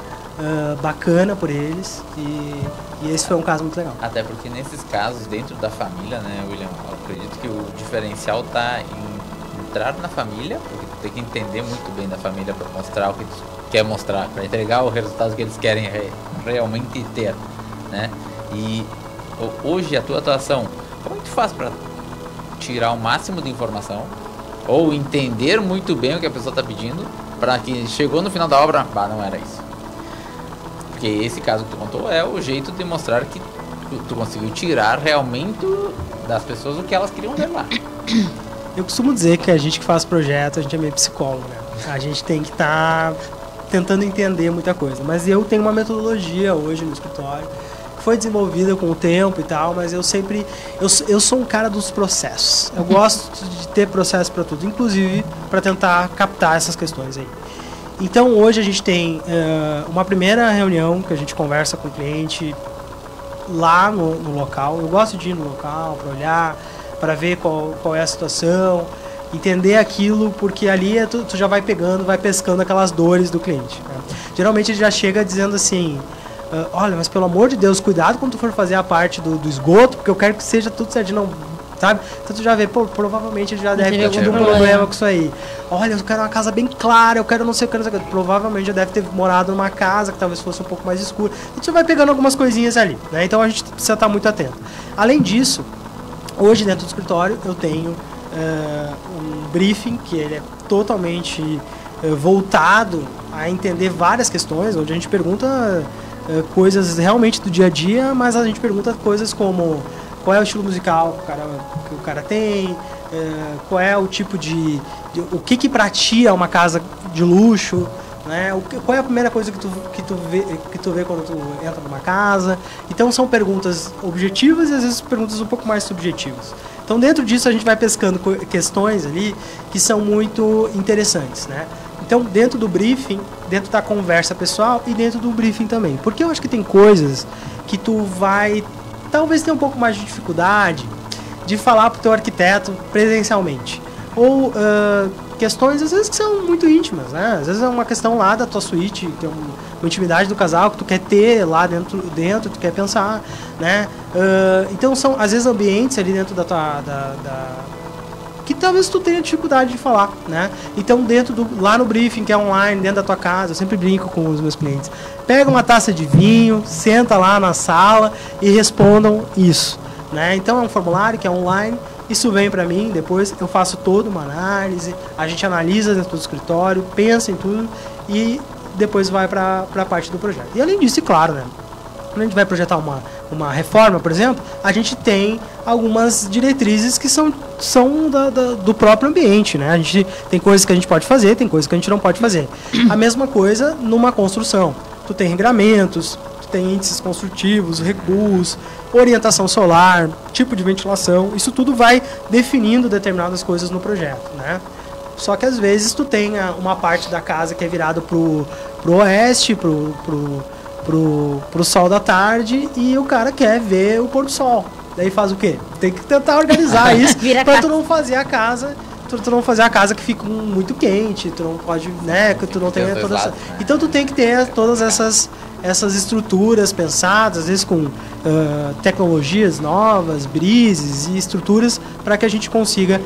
bacana por eles e esse foi um caso muito legal. Até porque nesses casos, dentro da família, né, William, eu acredito que o diferencial tá em entrar na família, porque tu tem que entender muito bem da família para mostrar o que tu quer mostrar, para entregar o resultado que eles querem realmente ter, né? E hoje a tua atuação, como é que tu faz para tirar o máximo de informação ou entender muito bem o que a pessoa está pedindo para que chegou no final da obra, não era isso? Porque esse caso que tu contou é o jeito de mostrar que tu conseguiu tirar realmente das pessoas o que elas queriam ver lá. Eu costumo dizer que a gente que faz projeto, a gente é meio psicólogo, né? A gente tem que estar tentando entender muita coisa. Mas eu tenho uma metodologia hoje no escritório, que foi desenvolvida com o tempo e tal, mas eu sou um cara dos processos. Eu gosto de ter processo para tudo, inclusive para tentar captar essas questões aí. Então hoje a gente tem uma primeira reunião que a gente conversa com o cliente lá no local. Eu gosto de ir no local para olhar, para ver qual é a situação, entender aquilo, porque ali tu já vai pescando aquelas dores do cliente, né? Geralmente ele já chega dizendo assim: olha, mas pelo amor de Deus, cuidado quando tu for fazer a parte do esgoto, porque eu quero que seja tudo certinho, não, sabe? Então tu já vê, provavelmente ele já deve ter tido um problema com isso aí. Olha, eu quero uma casa bem clara, eu quero não sei o que, provavelmente já deve ter morado numa casa que talvez fosse um pouco mais escura. Então tu vai pegando algumas coisinhas ali, né? Então a gente precisa estar muito atento. Além disso, hoje dentro do escritório eu tenho um briefing que ele é totalmente voltado a entender várias questões, onde a gente pergunta coisas realmente do dia a dia, mas a gente pergunta coisas como qual é o estilo musical que o cara tem, qual é o tipo o que pra ti é uma casa de luxo, né? Qual é a primeira coisa que tu vê quando tu entra numa casa. Então são perguntas objetivas e às vezes perguntas um pouco mais subjetivas. Então dentro disso a gente vai pescando questões ali que são muito interessantes, né? Então dentro do briefing, dentro da conversa pessoal e dentro do briefing também. Porque eu acho que tem coisas que tu vai talvez ter um pouco mais de dificuldade de falar pro teu arquiteto presencialmente. Ou questões, às vezes, que são muito íntimas, né? Às vezes é uma questão lá da tua suíte, que é uma intimidade do casal que tu quer ter lá dentro tu quer pensar, né? Então são, às vezes, ambientes ali dentro que talvez tu tenha dificuldade de falar, né? Então lá no briefing, que é online, dentro da tua casa, eu sempre brinco com os meus clientes. Pega uma taça de vinho, senta lá na sala e respondam isso, né? Então é um formulário que é online. Isso vem para mim, depois eu faço toda uma análise, a gente analisa dentro do escritório, pensa em tudo e depois vai para a parte do projeto. E além disso, claro, né? Quando a gente vai projetar uma reforma, por exemplo, a gente tem algumas diretrizes que são do próprio ambiente, né? A gente tem coisas que a gente pode fazer, tem coisas que a gente não pode fazer. A mesma coisa numa construção. Tu tem regramentos, tem índices construtivos, recuos, orientação solar, tipo de ventilação, isso tudo vai definindo determinadas coisas no projeto, né? Só que às vezes tu tem uma parte da casa que é virada pro oeste, pro sol da tarde, e o cara quer ver o pôr do sol. Daí faz o quê? Tem que tentar organizar isso para tu não fazer a casa tu não fazer a casa que fica muito quente, tu não pode, né, que tu não tenha toda essa... Então tu tem que ter todas essas estruturas pensadas, às vezes com tecnologias novas, brises e estruturas para que a gente consiga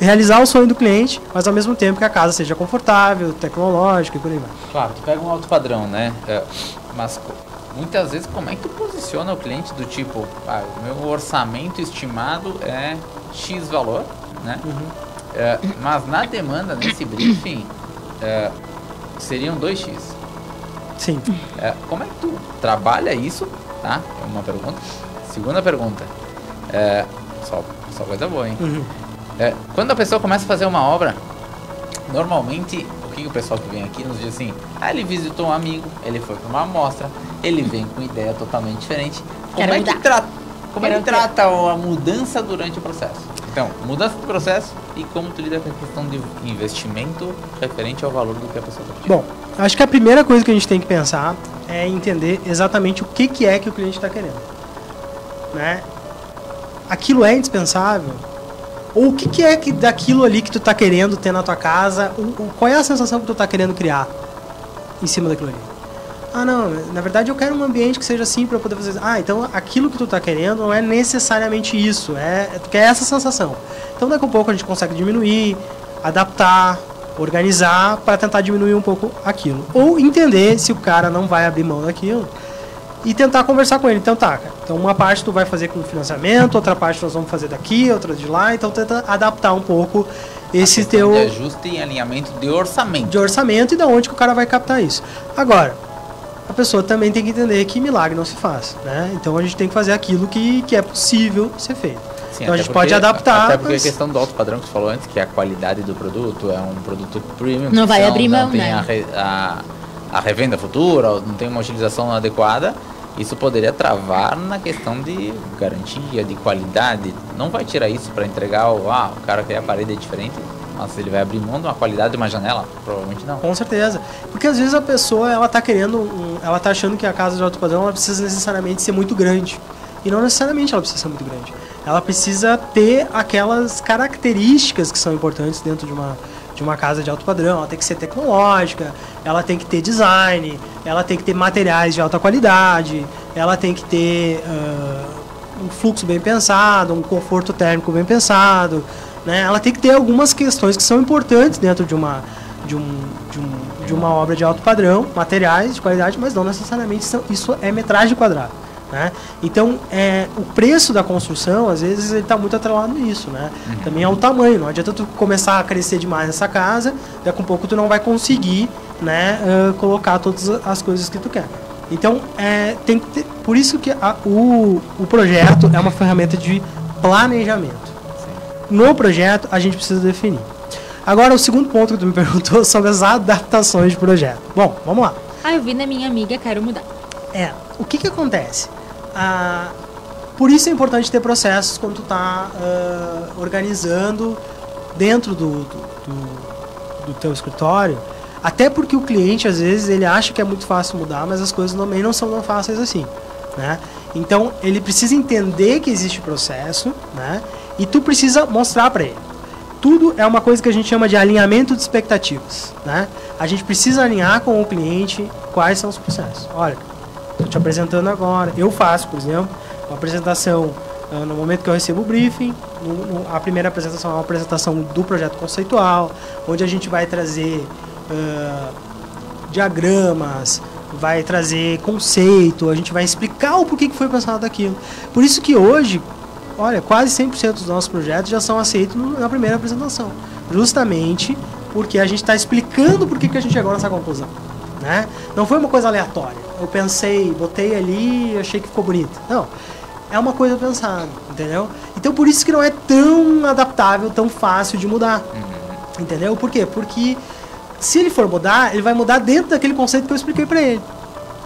realizar o sonho do cliente, mas ao mesmo tempo que a casa seja confortável, tecnológica e por aí vai. Claro, tu pega um alto padrão, né? Mas muitas vezes como é que tu posiciona o cliente do tipo, o meu orçamento estimado é X valor, né? Mas na demanda, nesse briefing, seriam 2X. Sim. Como é que tu trabalha isso, tá? É uma pergunta. Segunda pergunta, só coisa boa, hein? Quando a pessoa começa a fazer uma obra, normalmente, o que o pessoal que vem aqui nos diz assim, ele visitou um amigo, ele foi para uma amostra, ele vem com ideia totalmente diferente. Como é que trata a mudança durante o processo? Então, mudança do processo e como tu lida com a questão de investimento referente ao valor do que a pessoa está pedindo? Bom, acho que a primeira coisa que a gente tem que pensar é entender exatamente o que é que o cliente está querendo, né? Aquilo é indispensável? Ou o que é que daquilo ali que tu tá querendo ter na tua casa, qual é a sensação que tu tá querendo criar em cima daquilo ali? Não, na verdade eu quero um ambiente que seja assim para eu poder fazer... então aquilo que tu tá querendo não é necessariamente isso, tu quer essa sensação. Então daqui a pouco a gente consegue diminuir, adaptar, organizar para tentar diminuir um pouco aquilo. Ou entender se o cara não vai abrir mão daquilo e tentar conversar com ele. Então tá, cara. Então uma parte tu vai fazer com financiamento, outra parte nós vamos fazer daqui, outra de lá. Então tenta adaptar um pouco esse teu... de ajuste em alinhamento de orçamento. De orçamento e de onde que o cara vai captar isso. Agora, a pessoa também tem que entender que milagre não se faz, né? Então a gente tem que fazer aquilo que é possível ser feito. Sim, então a gente pode adaptar. Até porque a questão do alto padrão que você falou antes, que é a qualidade do produto, é um produto premium. Não vai abrir mão, tem né? A revenda futura, não tem uma utilização adequada. Isso poderia travar na questão de garantia, de qualidade. Não vai tirar isso para entregar o cara quer a parede é diferente, mas ele vai abrir mão de uma qualidade de uma janela? Provavelmente não. Com certeza. Porque às vezes a pessoa, ela tá querendo, ela tá achando que a casa de alto padrão, ela precisa necessariamente ser muito grande. E não necessariamente ela precisa ser muito grande. Ela precisa ter aquelas características que são importantes dentro de uma casa de alto padrão. Ela tem que ser tecnológica, ela tem que ter design, ela tem que ter materiais de alta qualidade, ela tem que ter um fluxo bem pensado, um conforto térmico bem pensado, né? Ela tem que ter algumas questões que são importantes dentro de uma obra de alto padrão, materiais de qualidade, mas não necessariamente isso é metragem quadrada, né? Então, o preço da construção, às vezes, ele está muito atrelado nisso, né? Também é o tamanho. Não adianta tu começar a crescer demais nessa casa, daqui a pouco tu não vai conseguir, né, colocar todas as coisas que tu quer. Então, tem que ter, por isso que o projeto é uma ferramenta de planejamento. No projeto, a gente precisa definir. Agora, o segundo ponto que tu me perguntou sobre as adaptações de projeto. Bom, vamos lá. Eu vi na minha amiga, quero mudar. O que acontece? Por isso é importante ter processos quando tu está organizando dentro do teu escritório, até porque o cliente, às vezes, ele acha que é muito fácil mudar, mas as coisas também não são tão fáceis assim, né? Então, ele precisa entender que existe processo, né? E tu precisa mostrar para ele. Tudo é uma coisa que a gente chama de alinhamento de expectativas, né? A gente precisa alinhar com o cliente quais são os processos. Olha, estou te apresentando agora. Eu faço, por exemplo, uma apresentação no momento que eu recebo o briefing. A primeira apresentação é uma apresentação do projeto conceitual, onde a gente vai trazer diagramas, vai trazer conceito, a gente vai explicar o porquê que foi pensado daquilo. Por isso que hoje, quase 100% dos nossos projetos já são aceitos na primeira apresentação. Justamente porque a gente está explicando por que a gente chegou nessa conclusão, né? Não foi uma coisa aleatória. Eu pensei, botei ali e achei que ficou bonito. Não. É uma coisa pensada, entendeu? Então por isso que não é tão adaptável, tão fácil de mudar. Entendeu? Por quê? Porque se ele for mudar, ele vai mudar dentro daquele conceito que eu expliquei para ele.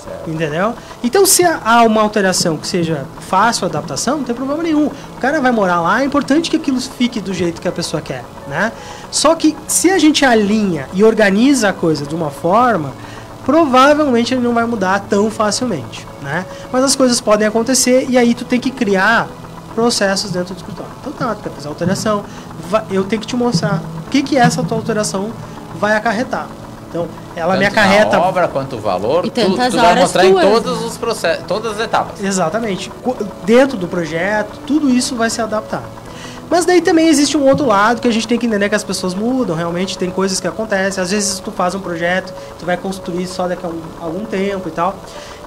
Certo. Entendeu? Então se há uma alteração que seja fácil a adaptação, não tem problema nenhum. O cara vai morar lá, é importante que aquilo fique do jeito que a pessoa quer, né? Só que se a gente alinha e organiza a coisa de uma forma, provavelmente ele não vai mudar tão facilmente, né? Mas as coisas podem acontecer e aí tu tem que criar processos dentro do escritório. Então tá, tu quer fazer alteração, eu tenho que te mostrar o que essa tua alteração vai acarretar. Então, ela tanto me acarreta... na obra quanto o valor, E tu tantas vai horas mostrar em tuas, todos os processos, todas as etapas. Exatamente. Dentro do projeto, tudo isso vai ser adaptado. Mas daí também existe um outro lado que a gente tem que entender que as pessoas mudam, realmente tem coisas que acontecem. Às vezes tu faz um projeto, tu vai construir só daqui a algum tempo e tal.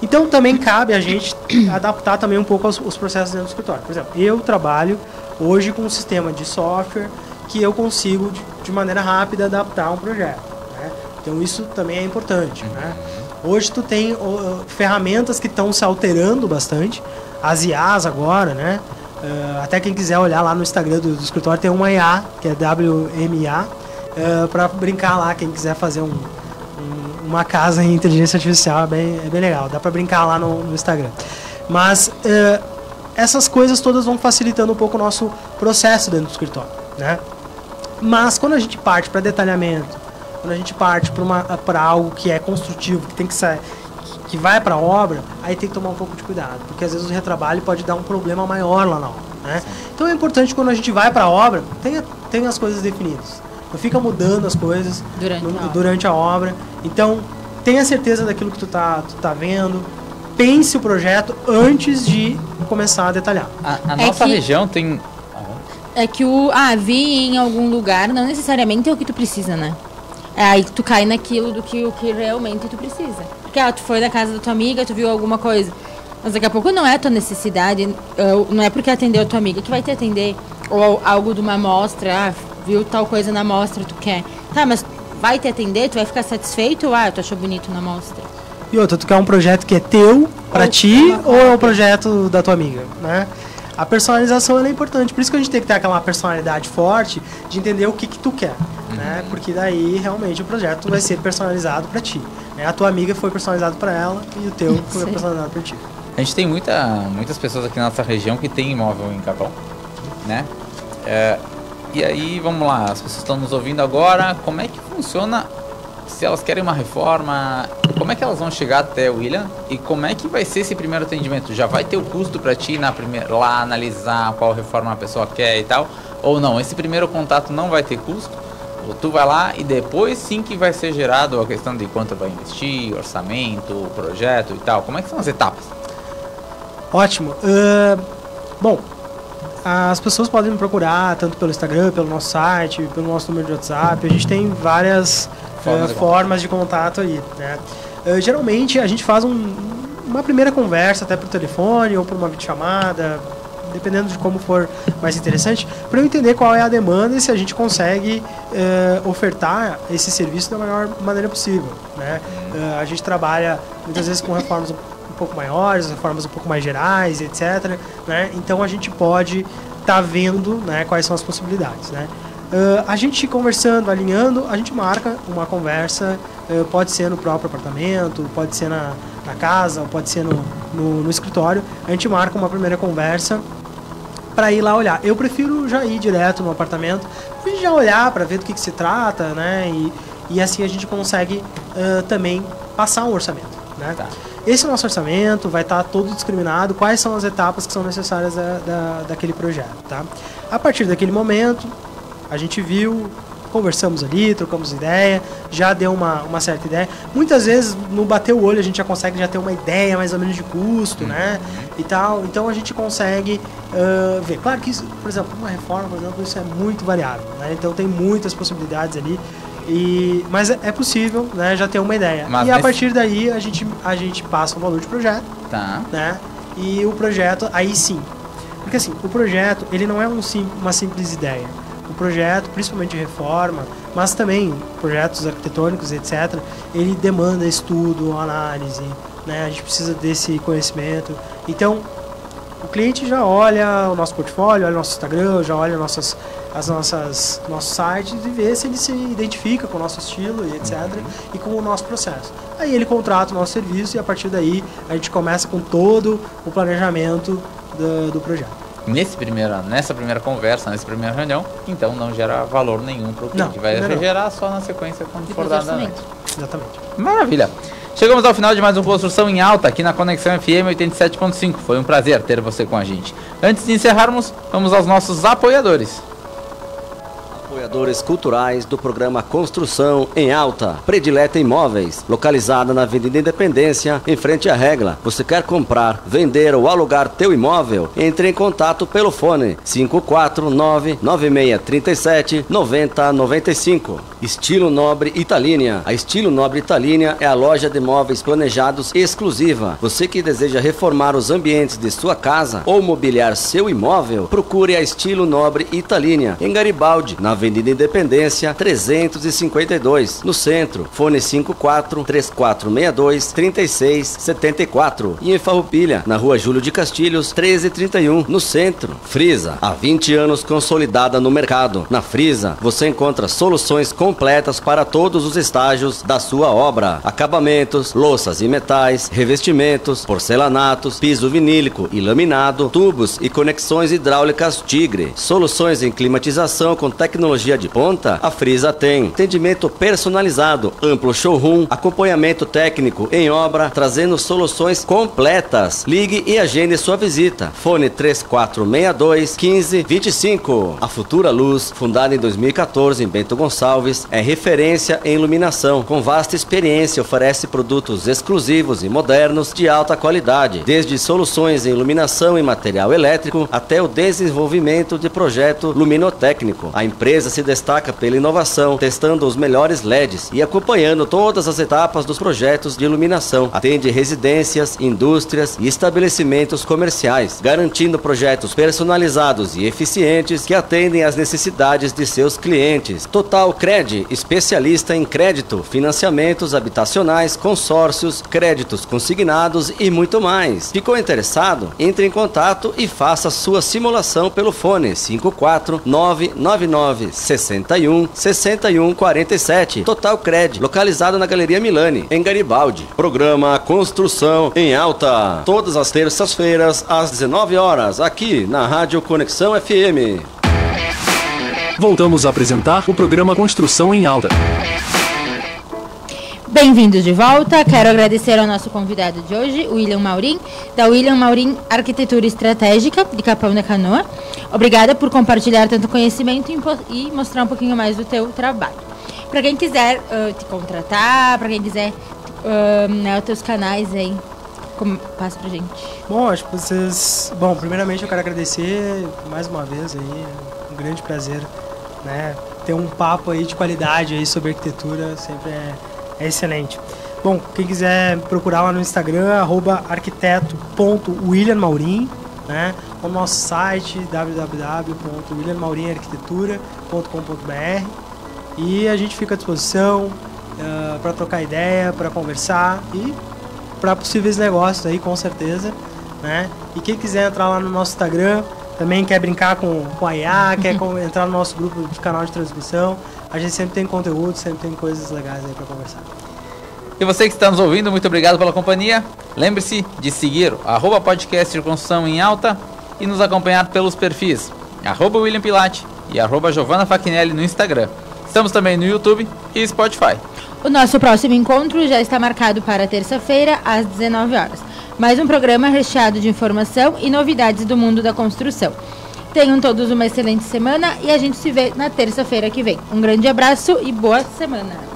Então também cabe a gente adaptar também um pouco os processos dentro do escritório. Por exemplo, eu trabalho hoje com um sistema de software que eu consigo de maneira rápida adaptar um projeto, né? Então isso também é importante, né? Hoje tu tem ferramentas que estão se alterando bastante, as IAs agora, né? Até quem quiser olhar lá no Instagram do escritório tem uma IA, que é WMA, para brincar lá, quem quiser fazer uma casa em inteligência artificial, é bem legal, dá para brincar lá no Instagram. Mas essas coisas todas vão facilitando um pouco o nosso processo dentro do escritório, né? Mas quando a gente parte para detalhamento, quando a gente parte para algo que é construtivo, que tem que sair, que vai para a obra, aí tem que tomar um pouco de cuidado, porque às vezes o retrabalho pode dar um problema maior lá na obra, né? Então é importante quando a gente vai para a obra, tenha as coisas definidas, não fica mudando as coisas durante a obra. Então tenha certeza daquilo que tu tá vendo, pense o projeto antes de começar a detalhar. A nossa região tem... É que vi em algum lugar não necessariamente é o que tu precisa, né? Aí tu cai naquilo do que realmente tu precisa. Porque tu foi da casa da tua amiga, tu viu alguma coisa, mas daqui a pouco não é a tua necessidade, não é porque atendeu a tua amiga que vai te atender, ou algo de uma amostra, viu tal coisa na amostra, tu quer. Tá, mas vai te atender, tu vai ficar satisfeito ou tu achou bonito na amostra? E outra, tu quer um projeto que é teu, pra ti, ou é o projeto da tua amiga, né? A personalização ela é importante, por isso que a gente tem que ter aquela personalidade forte de entender o que tu quer, né? Porque daí realmente o projeto vai ser personalizado pra ti, né? A tua amiga foi personalizado pra ela e o teu foi personalizado pra ti. A gente tem muitas pessoas aqui na nossa região que tem imóvel em Capão, né? E aí, vamos lá, as pessoas estão nos ouvindo agora, como é que funciona se elas querem uma reforma? Como é que elas vão chegar até o William? E como é que vai ser esse primeiro atendimento? Já vai ter o custo para ti lá analisar qual reforma a pessoa quer e tal? Ou não? Esse primeiro contato não vai ter custo? Ou tu vai lá e depois sim que vai ser gerado a questão de quanto vai investir, orçamento, projeto e tal? Como é que são as etapas? Ótimo. Bom, as pessoas podem me procurar tanto pelo Instagram, pelo nosso site, pelo nosso número de WhatsApp. A gente tem várias formas de contato aí, né? Geralmente a gente faz uma primeira conversa até por telefone ou por uma videochamada, dependendo de como for mais interessante, para eu entender qual é a demanda e se a gente consegue ofertar esse serviço da melhor maneira possível, né? A gente trabalha muitas vezes com reformas um pouco maiores, reformas um pouco mais gerais, etc., né? Então a gente pode estar vendo, né, quais são as possibilidades, né? A gente conversando, alinhando, a gente marca uma conversa, pode ser no próprio apartamento, pode ser na casa, pode ser no escritório. A gente marca uma primeira conversa para ir lá olhar. Eu prefiro já ir direto no apartamento, a gente já olhar para ver do que se trata, né? E assim a gente consegue também passar um orçamento, né? Tá. Esse nosso orçamento vai estar todo discriminado, quais são as etapas que são necessárias daquele projeto, tá? A partir daquele momento, a gente viu, conversamos ali, trocamos ideia, já deu uma certa ideia. Muitas vezes, no bater o olho, a gente já consegue já ter uma ideia mais ou menos de custo, né? E tal. Então, a gente consegue ver. Claro que, isso, por exemplo, uma reforma, por exemplo, isso é muito variável, né? Então, tem muitas possibilidades ali. Mas é possível, né, já ter uma ideia. A partir daí, a gente passa o valor de projeto, tá, né? E o projeto, aí sim. Porque assim, o projeto, ele não é uma simples ideia. O projeto, principalmente de reforma, mas também projetos arquitetônicos, etc., ele demanda estudo, análise, né? A gente precisa desse conhecimento. Então, o cliente já olha o nosso portfólio, olha o nosso Instagram, já olha nossos sites e vê se ele se identifica com o nosso estilo e etc. E com o nosso processo. Aí ele contrata o nosso serviço e a partir daí a gente começa com todo o planejamento do projeto. Nessa primeira conversa, nessa primeira reunião, então não gera valor nenhum para o cliente. Vai gerar só na sequência quando for dado. Exatamente. Maravilha. Chegamos ao final de mais uma Construção em Alta aqui na Conexão FM 87.5. Foi um prazer ter você com a gente. Antes de encerrarmos, vamos aos nossos apoiadores. Apoiadores culturais do programa Construção em Alta. Predileta Imóveis, localizada na Avenida Independência, em frente à Regla. Você quer comprar, vender ou alugar teu imóvel? Entre em contato pelo fone 549-9637-9095. Estilo Nobre Italínia. A Estilo Nobre Italínia é a loja de móveis planejados exclusiva. Você que deseja reformar os ambientes de sua casa ou mobiliar seu imóvel, procure a Estilo Nobre Italínia, em Garibaldi, na Avenida Independência 352, no centro. Fone 54-3462-3674. E em Farroupilha, na Rua Júlio de Castilhos 1331, no centro. Frisa, há 20 anos consolidada no mercado. Na Frisa, você encontra soluções completas para todos os estágios da sua obra: acabamentos, louças e metais, revestimentos, porcelanatos, piso vinílico e laminado, tubos e conexões hidráulicas Tigre. Soluções em climatização com tecnologia de ponta, a Frisa tem. Atendimento personalizado, amplo showroom, acompanhamento técnico em obra, trazendo soluções completas. Ligue e agende sua visita. Fone 3462-1525. A Futura Luz, fundada em 2014 em Bento Gonçalves, é referência em iluminação. Com vasta experiência, oferece produtos exclusivos e modernos de alta qualidade, desde soluções em iluminação e material elétrico até o desenvolvimento de projeto luminotécnico. A empresa se destaca pela inovação, testando os melhores LEDs e acompanhando todas as etapas dos projetos de iluminação. Atende residências, indústrias e estabelecimentos comerciais, garantindo projetos personalizados e eficientes que atendem às necessidades de seus clientes. Total Cred, especialista em crédito, financiamentos habitacionais, consórcios, créditos consignados e muito mais. Ficou interessado? Entre em contato e faça sua simulação pelo fone 54999616147. Total Cred, localizado na Galeria Milani, em Garibaldi. Programa Construção em Alta, todas as terças-feiras às 19 horas, aqui na Rádio Conexão FM. Voltamos a apresentar o programa Construção em Alta. Bem-vindos de volta. Quero agradecer ao nosso convidado de hoje, o William Maurin, da William Maurin Arquitetura Estratégica, de Capão da Canoa. Obrigada por compartilhar tanto conhecimento e mostrar um pouquinho mais do teu trabalho. Para quem quiser te contratar, para quem quiser os teus canais aí, passa pra gente. Bom, acho que vocês... Bom, primeiramente eu quero agradecer mais uma vez aí, um grande prazer, né? Ter um papo aí de qualidade aí sobre arquitetura sempre é excelente. Bom, quem quiser procurar lá no Instagram, @arquiteto.williammaurin, né? O nosso site, www.williammaurinarquitetura.com.br, e a gente fica à disposição para trocar ideia, para conversar e para possíveis negócios aí, com certeza, né? E quem quiser entrar lá no nosso Instagram, também quer brincar com a IA, quer entrar no nosso grupo de canal de transmissão, a gente sempre tem conteúdo, sempre tem coisas legais aí para conversar. E você que está nos ouvindo, muito obrigado pela companhia. Lembre-se de seguir o @podcast de Construção em Alta e nos acompanhar pelos perfis @William Pilate e @Giovanna Fachinelli no Instagram. Estamos também no YouTube e Spotify. O nosso próximo encontro já está marcado para terça-feira, às 19 horas. Mais um programa recheado de informação e novidades do mundo da construção. Tenham todos uma excelente semana e a gente se vê na terça-feira que vem. Um grande abraço e boa semana!